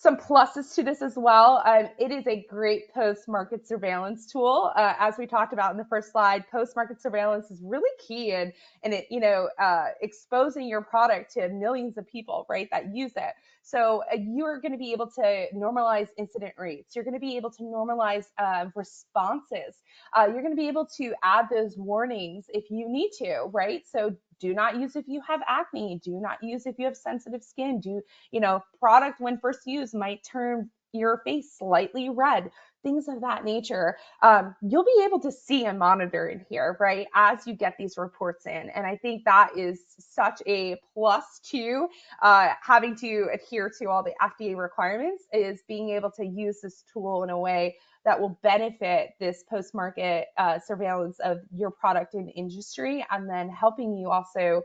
Some pluses to this as well. It is a great post-market surveillance tool. As we talked about in the first slide, post-market surveillance is really key in it, exposing your product to millions of people, right, that use it. So you're going to be able to normalize incident rates. You're going to be able to normalize responses. You're going to be able to add those warnings if you need to, right? So do not use if you have acne. Do not use if you have sensitive skin. Product when first used might turn your face slightly red, things of that nature. You'll be able to see and monitor in here, right, as you get these reports in. And I think that is such a plus to having to adhere to all the FDA requirements, is being able to use this tool in a way that will benefit this post-market surveillance of your product and industry, and then helping you also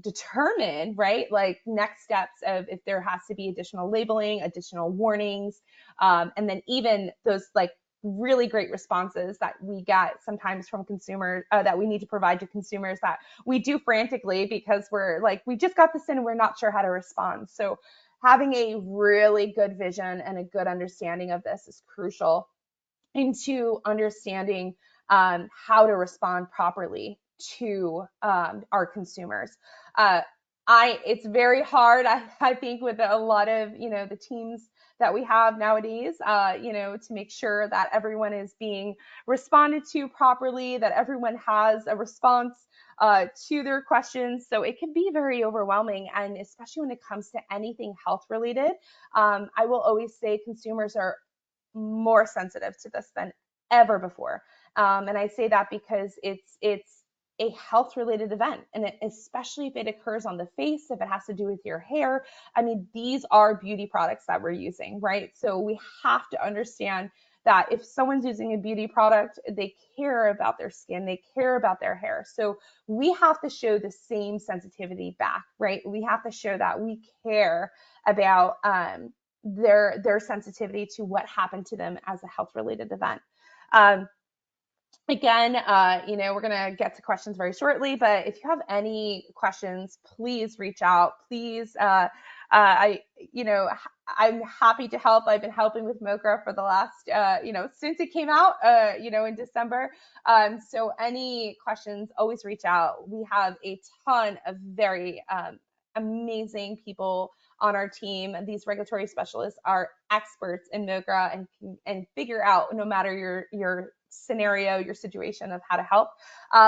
determine, right, like next steps of if there has to be additional labeling, additional warnings, and then even those like really great responses that we get sometimes from consumers that we need to provide to consumers that we do frantically because we're like, we just got this in and we're not sure how to respond. So having a really good vision and a good understanding of this is crucial into understanding how to respond properly to our consumers. It's very hard, I think, with a lot of, the teams that we have nowadays, to make sure that everyone is being responded to properly, that everyone has a response to their questions. So it can be very overwhelming. And especially when it comes to anything health related, I will always say consumers are more sensitive to this than ever before. And I say that because it's a health related event, and especially if it occurs on the face, if it has to do with your hair. I mean, these are beauty products that we're using, right? So we have to understand that if someone's using a beauty product, they care about their skin, they care about their hair. So we have to show the same sensitivity back, right? We have to show that we care about their sensitivity to what happened to them as a health related event. Again, we're going to get to questions very shortly, but if you have any questions, please reach out. Please, I'm happy to help. I've been helping with MoCRA for the last, since it came out, in December. So any questions, always reach out. We have a ton of very amazing people on our team. These regulatory specialists are experts in MoCRA and figure out, no matter your scenario, your situation, of how to help.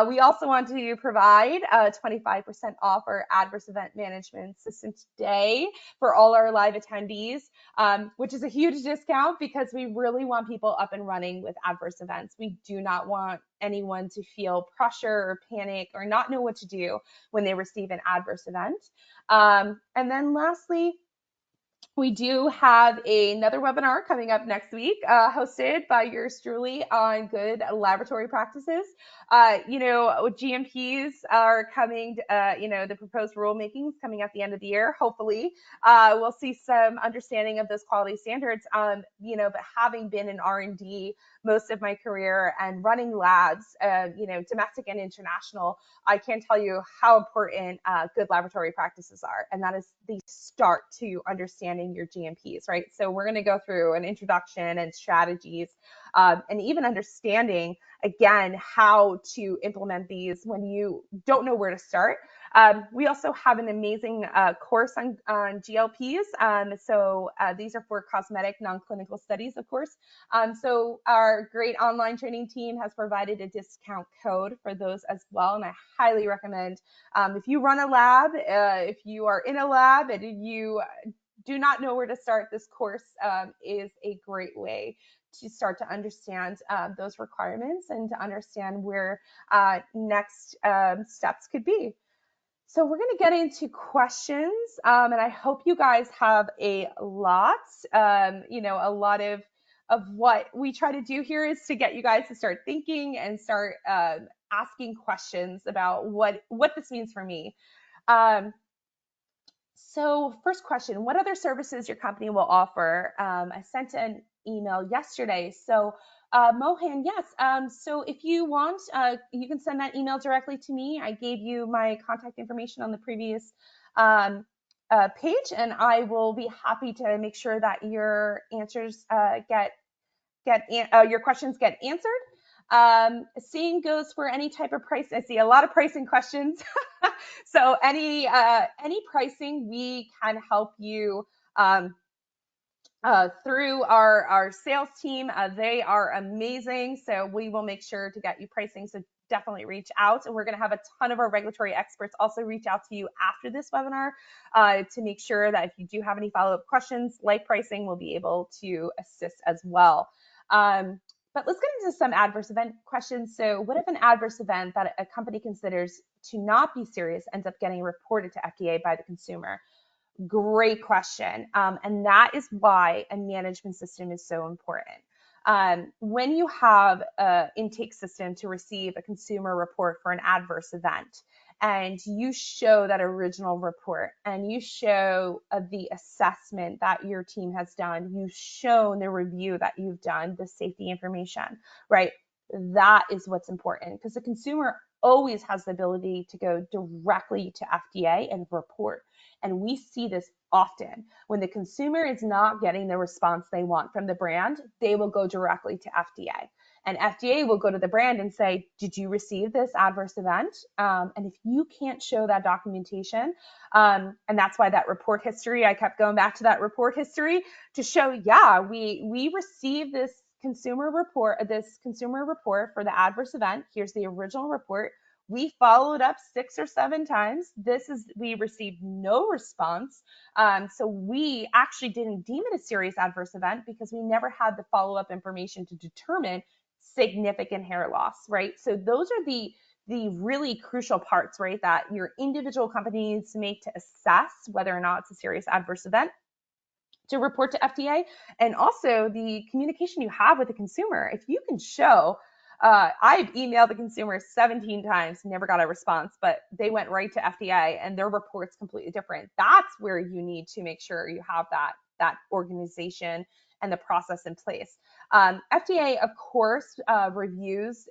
We also want to provide 25% off our adverse event management system today for all our live attendees, which is a huge discount because we really want people up and running with adverse events. We do not want anyone to feel pressure or panic or not know what to do when they receive an adverse event. And then lastly, we do have another webinar coming up next week, hosted by yours truly, on good laboratory practices. GMPs are coming, the proposed rulemakings coming at the end of the year. Hopefully, we'll see some understanding of those quality standards. But having been in R&D most of my career and running labs, domestic and international, I can't tell you how important good laboratory practices are. And that is the start to understanding your GMPs, right? So we're going to go through an introduction and strategies, and even understanding, again, how to implement these when you don't know where to start. We also have an amazing course on GLPs. So these are for cosmetic non-clinical studies, of course. So our great online training team has provided a discount code for those as well. And I highly recommend, if you run a lab, if you are in a lab and you do not know where to start, this course is a great way to start to understand those requirements and to understand where next steps could be. So we're going to get into questions, and I hope you guys have a lot. A lot of what we try to do here is to get you guys to start thinking and start asking questions about what this means for me. So first question, what other services your company will offer? I sent an email yesterday. So Mohan, yes. So if you want, you can send that email directly to me. I gave you my contact information on the previous page, and I will be happy to make sure that your answers your questions get answered. Same goes for any type of price. I see a lot of pricing questions. So any pricing, we can help you through our sales team. They are amazing. So we will make sure to get you pricing. So definitely reach out. And we're going to have a ton of our regulatory experts also reach out to you after this webinar to make sure that if you do have any follow-up questions like pricing, we'll be able to assist as well. But let's get into some adverse event questions. So what if an adverse event that a company considers to not be serious ends up getting reported to FDA by the consumer? Great question. And that is why a management system is so important. When you have an intake system to receive a consumer report for an adverse event, and you show that original report and you show the assessment that your team has done, you've shown the review that you've done, the safety information, right? That is what's important, because the consumer always has the ability to go directly to FDA and report. And we see this often. When the consumer is not getting the response they want from the brand, they will go directly to FDA. And FDA will go to the brand and say, did you receive this adverse event? And if you can't show that documentation, and that's why that report history, I kept going back to that report history to show, yeah, we received this consumer report for the adverse event. Here's the original report. We followed up 6 or 7 times. We received no response. So we actually didn't deem it a serious adverse event because we never had the follow-up information to determine significant hair loss, right? So those are the really crucial parts, right, that your individual company needs to make to assess whether or not it's a serious adverse event to report to FDA, and also the communication you have with the consumer. If you can show, I've emailed the consumer 17 times, never got a response, but they went right to FDA and their report's completely different. That's where you need to make sure you have that organization and the process in place. FDA, of course, reviews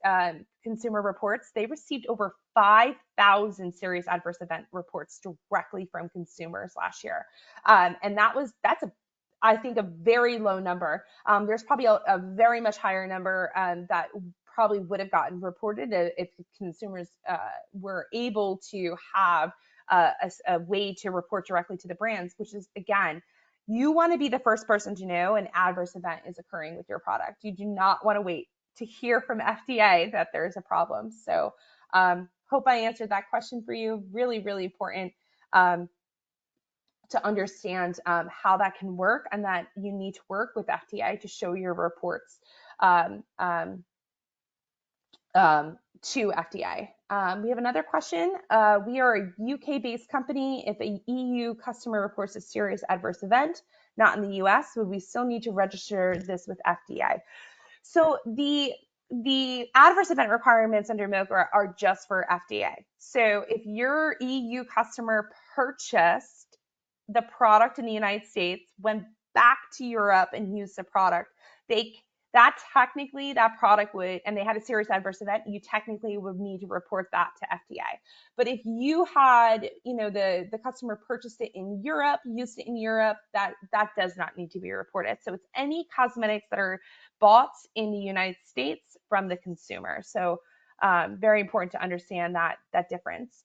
consumer reports. They received over 5,000 serious adverse event reports directly from consumers last year. And that's I think a very low number. There's probably a very much higher number that probably would have gotten reported if consumers were able to have a way to report directly to the brands, which is, again, you want to be the first person to know an adverse event is occurring with your product. You do not want to wait to hear from FDA that there's a problem. So hope I answered that question for you. Really, really important to understand how that can work, and that you need to work with FDA to show your reports to FDA. We have another question. We are a UK-based company. If a EU customer reports a serious adverse event, not in the US, would we still need to register this with FDA? So the adverse event requirements under MoCRA are just for FDA. So if your EU customer purchased the product in the United States, went back to Europe and used the product, that product would, and they had a serious adverse event, you technically would need to report that to FDA. But if you had, the customer purchased it in Europe, used it in Europe, that does not need to be reported. So it's any cosmetics that are bought in the United States from the consumer. So very important to understand that difference.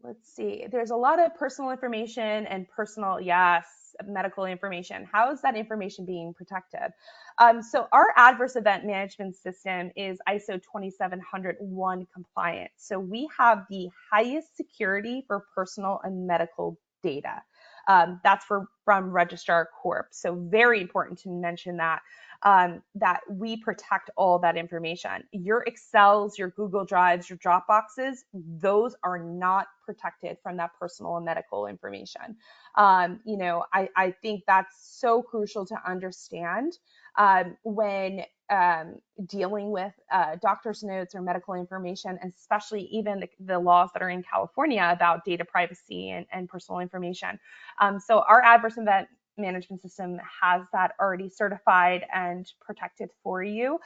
Let's see. There's a lot of personal information and medical information. How is that information being protected? So our adverse event management system is ISO 27001 compliant. So we have the highest security for personal and medical data. That's from Registrar Corp. So very important to mention that. that we protect all that information. Your Excels, your Google Drives, your Dropboxes, those are not protected from that personal and medical information. I think that's so crucial to understand when dealing with doctor's notes or medical information, and especially even the laws that are in California about data privacy and personal information. So our adverse event management system has that already certified and protected for you.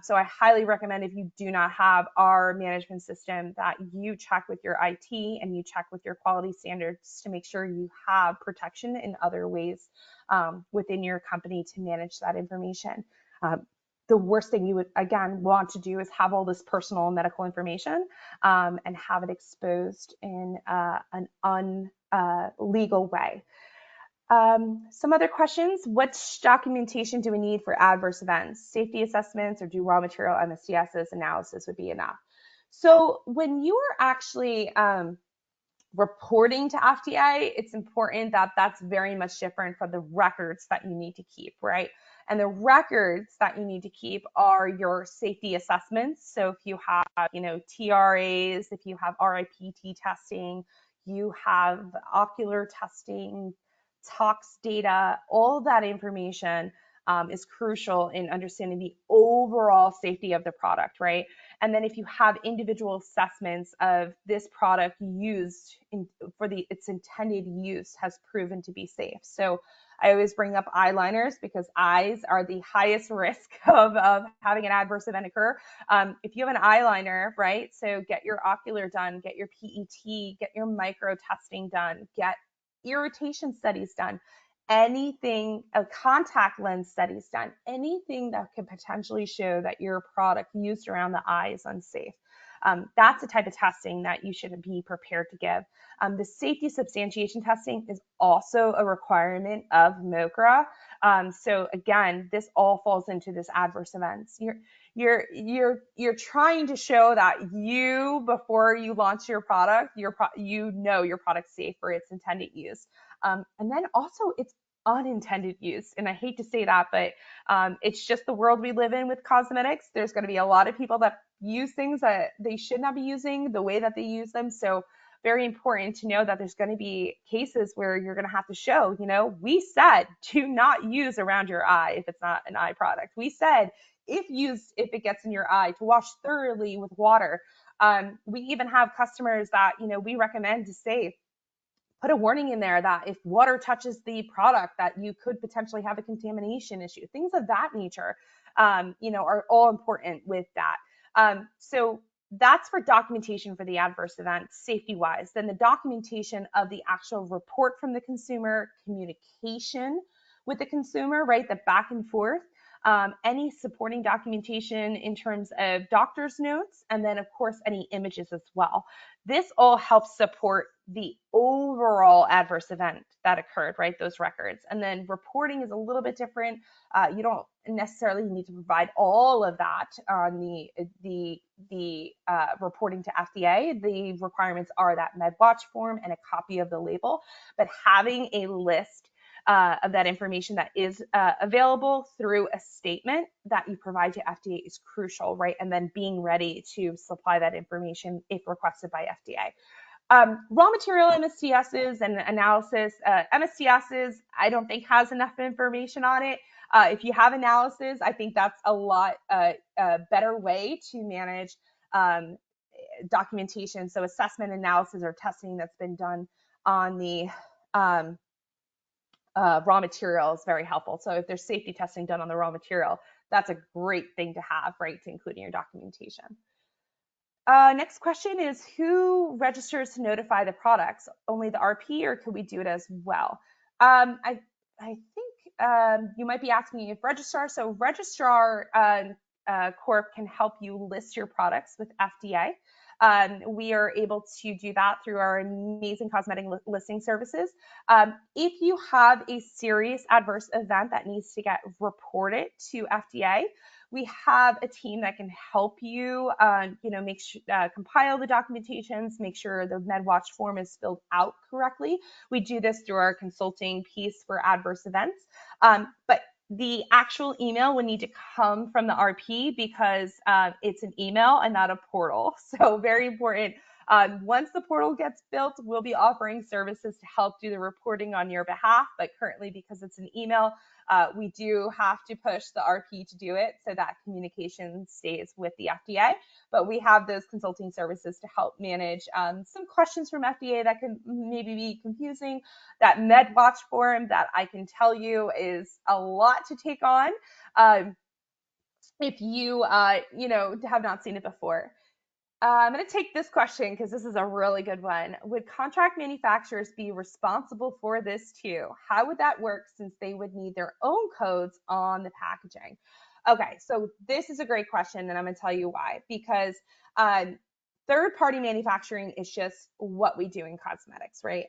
So I highly recommend, if you do not have our management system, that you check with your IT and you check with your quality standards to make sure you have protection in other ways within your company to manage that information. The worst thing you would, again, want to do is have all this personal and medical information and have it exposed in an unlegal way. Some other questions. What documentation do we need for adverse events? Safety assessments, or do raw material MSDS's analysis would be enough? So when you are actually reporting to FDA, it's important that that's very much different from the records that you need to keep, right? And the records that you need to keep are your safety assessments. So if you have, TRAs, if you have RIPT testing, you have ocular testing, tox data, all that information is crucial in understanding the overall safety of the product, right? And then if you have individual assessments of this product used for its intended use has proven to be safe. So I always bring up eyeliners because eyes are the highest risk of having an adverse event occur. If you have an eyeliner, right, so get your ocular done, get your PET, get your micro testing done, get irritation studies done, anything, contact lens studies done, anything that could potentially show that your product used around the eye is unsafe. That's the type of testing that you should be prepared to give. The safety substantiation testing is also a requirement of MoCRA. So again, this all falls into this adverse events. You're trying to show that before you launch your product, your product's safe for its intended use. And then also it's unintended use. And I hate to say that, but it's just the world we live in with cosmetics. There's going to be a lot of people that use things that they should not be using the way that they use them. So very important to know that there's going to be cases where you're going to have to show, we said do not use around your eye if it's not an eye product. We said if it gets in your eye, to wash thoroughly with water. We even have customers that, we recommend to say, put a warning in there that if water touches the product, that you could potentially have a contamination issue. Things of that nature, are all important with that. So that's for documentation for the adverse event, safety-wise. Then the documentation of the actual report from the consumer, communication with the consumer, right? The back and forth. Any supporting documentation in terms of doctor's notes, and then of course any images as well. This all helps support the overall adverse event that occurred, right? Those records. And then reporting is a little bit different. You don't necessarily need to provide all of that on the reporting to FDA. The requirements are that MedWatch form and a copy of the label, but having a list of that information that is available through a statement that you provide to FDA is crucial, right? And then being ready to supply that information if requested by FDA. Raw material MSDSs and analysis. MSDSs, I don't think has enough information on it. If you have analysis, I think that's a lot better way to manage documentation. So assessment, analysis, or testing that's been done on the raw material is very helpful. So if there's safety testing done on the raw material, that's a great thing to have, right, to include in your documentation. Next question is, who registers to notify the products? Only the RP, or could we do it as well? I think you might be asking if Registrar. So Registrar Corp can help you list your products with FDA. We are able to do that through our amazing cosmetic listing services. If you have a serious adverse event that needs to get reported to FDA, we have a team that can help you, compile the documentations, make sure the MedWatch form is filled out correctly. We do this through our consulting piece for adverse events. But the actual email would need to come from the RP because it's an email and not a portal. So very important. Once the portal gets built, we'll be offering services to help do the reporting on your behalf. But currently, because it's an email, we do have to push the RP to do it so that communication stays with the FDA. But we have those consulting services to help manage some questions from FDA that can maybe be confusing. That MedWatch form that I can tell you is a lot to take on if you, have not seen it before. I'm going to take this question because this is a really good one. Would contract manufacturers be responsible for this too? How would that work since they would need their own codes on the packaging? Okay, so this is a great question, and I'm going to tell you why. Because third-party manufacturing is just what we do in cosmetics, right?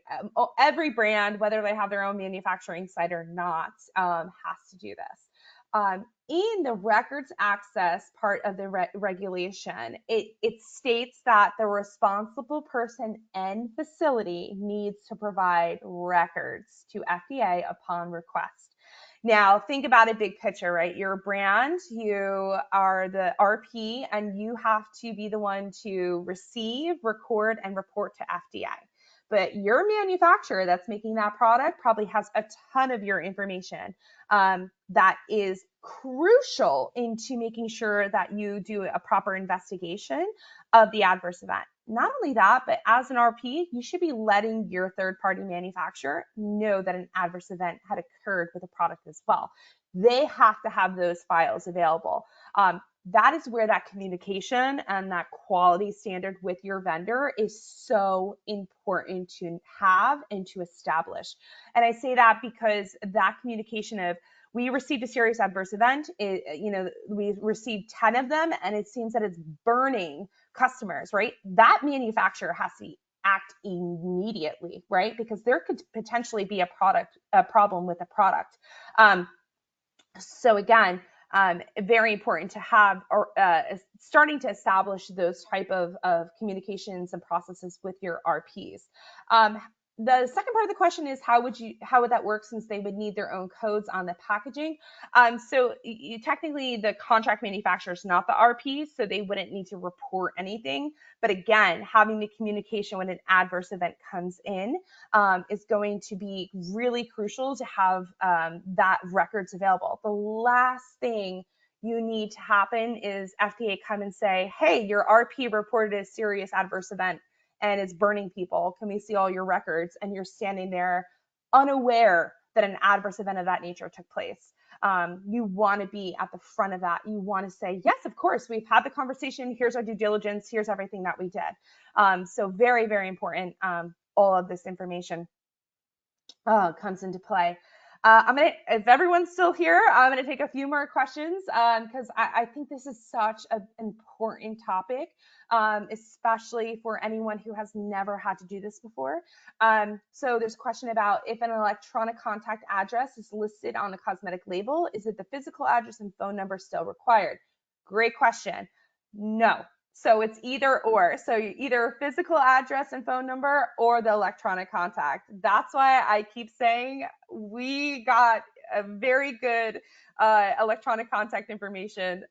Every brand, whether they have their own manufacturing site or not, has to do this. In the records access part of the regulation, it states that the responsible person and facility needs to provide records to FDA upon request. Now, think about it big picture, right? You're a brand, you are the RP, and you have to be the one to receive, record, and report to FDA. But your manufacturer that's making that product probably has a ton of your information that is crucial into making sure that you do a proper investigation of the adverse event. Not only that, but as an RP, you should be letting your third-party manufacturer know that an adverse event had occurred with a product as well. They have to have those files available. That is where that communication and that quality standard with your vendor is so important to have and to establish. And I say that because that communication of, we received a serious adverse event, we received 10 of them, and it seems that it's burning customers, right? That manufacturer has to act immediately, right? Because there could potentially be a problem with the product. So again, very important to have starting to establish those type of communications and processes with your RPs. The second part of the question is how would that work since they would need their own codes on the packaging? So technically the contract manufacturer is not the RP, so they wouldn't need to report anything. But again, having the communication when an adverse event comes in is going to be really crucial to have that records available. The last thing you need to happen is FDA come and say, hey, your RP reported a serious adverse event and it's burning people. Can we see all your records? And you're standing there unaware that an adverse event of that nature took place. You want to be at the front of that. You want to say, yes, of course, we've had the conversation. Here's our due diligence. Here's everything that we did. So very, very important. All of this information comes into play. If everyone's still here, I'm gonna take a few more questions because I think this is such an important topic, especially for anyone who has never had to do this before. So there's a question about if an electronic contact address is listed on the cosmetic label, is it the physical address and phone number still required? Great question. No. So it's either or. So either physical address and phone number or the electronic contact. That's why I keep saying we got a very good electronic contact information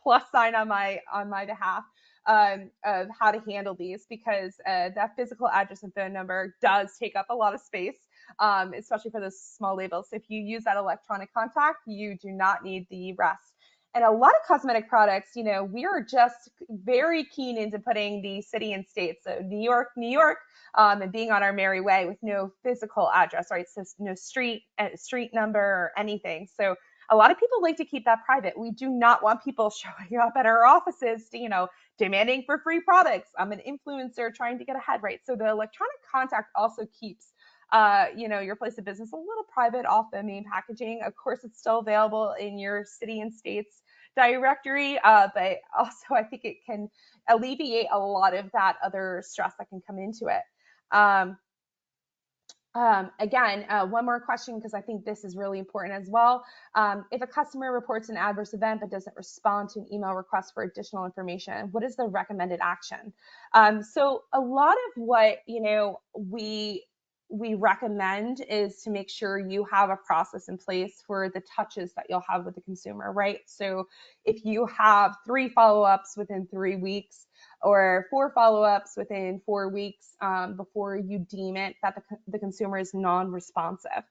plus sign on my behalf of how to handle these, because that physical address and phone number does take up a lot of space, especially for those small labels. So if you use that electronic contact, you do not need the rest. And a lot of cosmetic products, we are just very keen into putting the city and state. So New York, and being on our merry way with no physical address, right? So no street number or anything. So a lot of people like to keep that private. We do not want people showing up at our offices, demanding for free products. I'm an influencer trying to get ahead, right? So the electronic contact also keeps your place of business a little private off the main packaging. Of course, it's still available in your city and states directory, but also I think it can alleviate a lot of that other stress that can come into it. Again, one more question, because I think this is really important as well. If a customer reports an adverse event but doesn't respond to an email request for additional information, what is the recommended action? So a lot of what we we recommend is to make sure you have a process in place for the touches that you'll have with the consumer, right? So if you have 3 follow-ups within 3 weeks or 4 follow-ups within 4 weeks before you deem it that the consumer is non-responsive.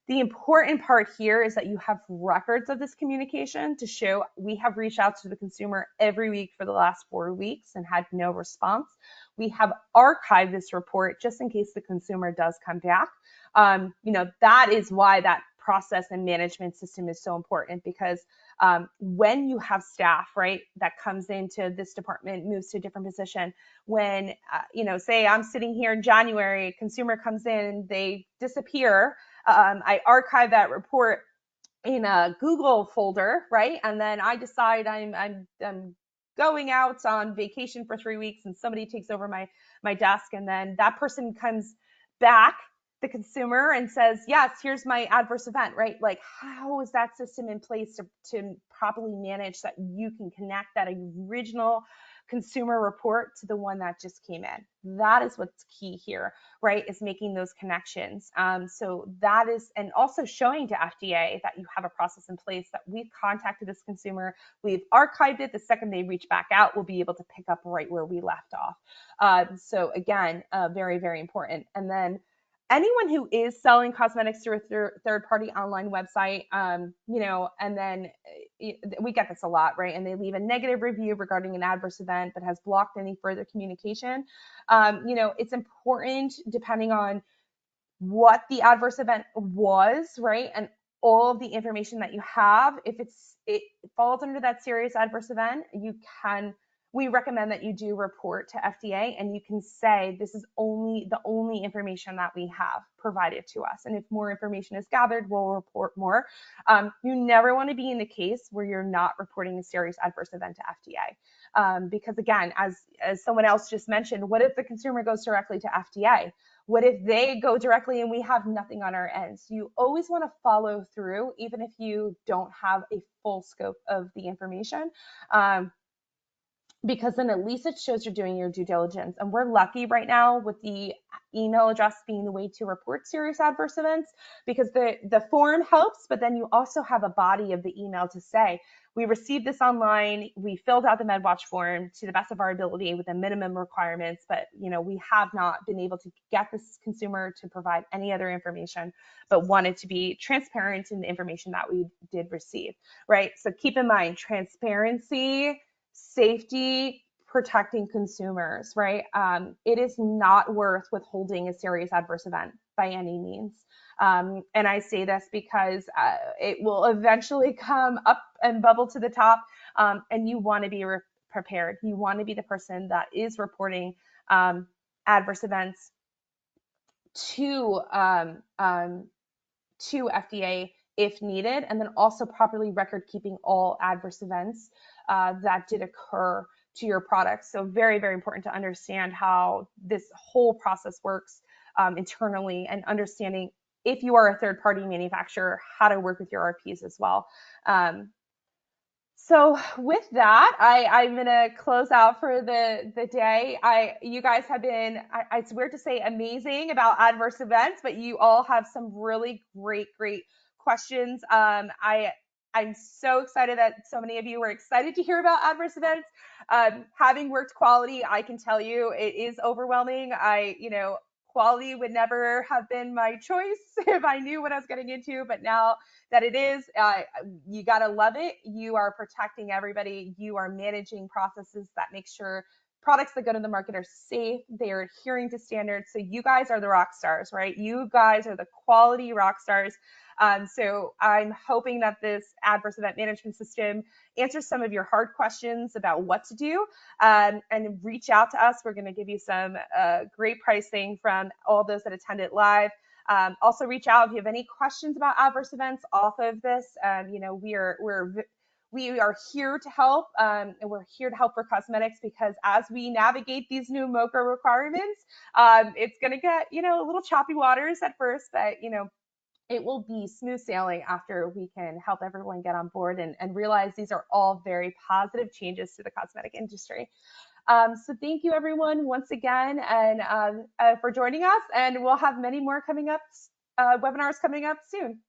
The important part here is that you have records of this communication to show we have reached out to the consumer every week for the last 4 weeks and had no response. We have archived this report just in case the consumer does come back. That is why that process and management system is so important, because when you have staff, right, that comes into this department, moves to a different position, when, say I'm sitting here in January, consumer comes in, they disappear, I archive that report in a Google folder, right? And then I decide I'm going out on vacation for 3 weeks, and somebody takes over my desk, and then that person comes back, the consumer, and says, yes, here's my adverse event, right? Like, how is that system in place to properly manage that you can connect that original consumer report to the one that just came in? That is what's key here, right? Is making those connections. So that is, and also showing to FDA that you have a process in place, that we've contacted this consumer, we've archived it. The second they reach back out, we'll be able to pick up right where we left off. So again, very, very important. And then anyone who is selling cosmetics through a third-party online website, and then we get this a lot, right? And they leave a negative review regarding an adverse event, but has blocked any further communication. It's important, depending on what the adverse event was, right? And all of the information that you have, if it falls under that serious adverse event, we recommend that you do report to FDA, and you can say this is the only information that we have provided to us. And if more information is gathered, we'll report more. You never want to be in the case where you're not reporting a serious adverse event to FDA. Because again, as someone else just mentioned, what if the consumer goes directly to FDA? What if they go directly and we have nothing on our end? So you always want to follow through, even if you don't have a full scope of the information. Because then at least it shows you're doing your due diligence. And we're lucky right now with the email address being the way to report serious adverse events, because the form helps, but then you also have a body of the email to say, we received this online, we filled out the MedWatch form to the best of our ability with the minimum requirements, but we have not been able to get this consumer to provide any other information, but wanted to be transparent in the information that we did receive, right? So keep in mind, transparency, safety, protecting consumers, right? It is not worth withholding a serious adverse event by any means. And I say this because it will eventually come up and bubble to the top, and you want to be prepared. You want to be the person that is reporting adverse events to FDA if needed, and then also properly record keeping all adverse events that did occur to your product. So very, very important to understand how this whole process works internally, and understanding, if you are a third-party manufacturer, how to work with your RPs as well. So with that, I'm going to close out for the day. You guys have been, it's weird to say amazing about adverse events, but you all have some really great questions. I'm so excited that so many of you were excited to hear about adverse events. Having worked quality, I can tell you it is overwhelming. Quality would never have been my choice if I knew what I was getting into, but now that it is, you got to love it. You are protecting everybody. You are managing processes that make sure products that go to the market are safe. They are adhering to standards. So you guys are the rock stars, right? You guys are the quality rock stars. So I'm hoping that this adverse event management system answers some of your hard questions about what to do, and reach out to us. We're going to give you some great pricing from all those that attended live. Also reach out if you have any questions about adverse events off of this. We are here to help, and we're here to help for cosmetics, because as we navigate these new MoCRA requirements, it's going to get, a little choppy waters at first, but, it will be smooth sailing after we can help everyone get on board and realize these are all very positive changes to the cosmetic industry. So thank you everyone once again and for joining us, and we'll have many more coming up, webinars coming up soon.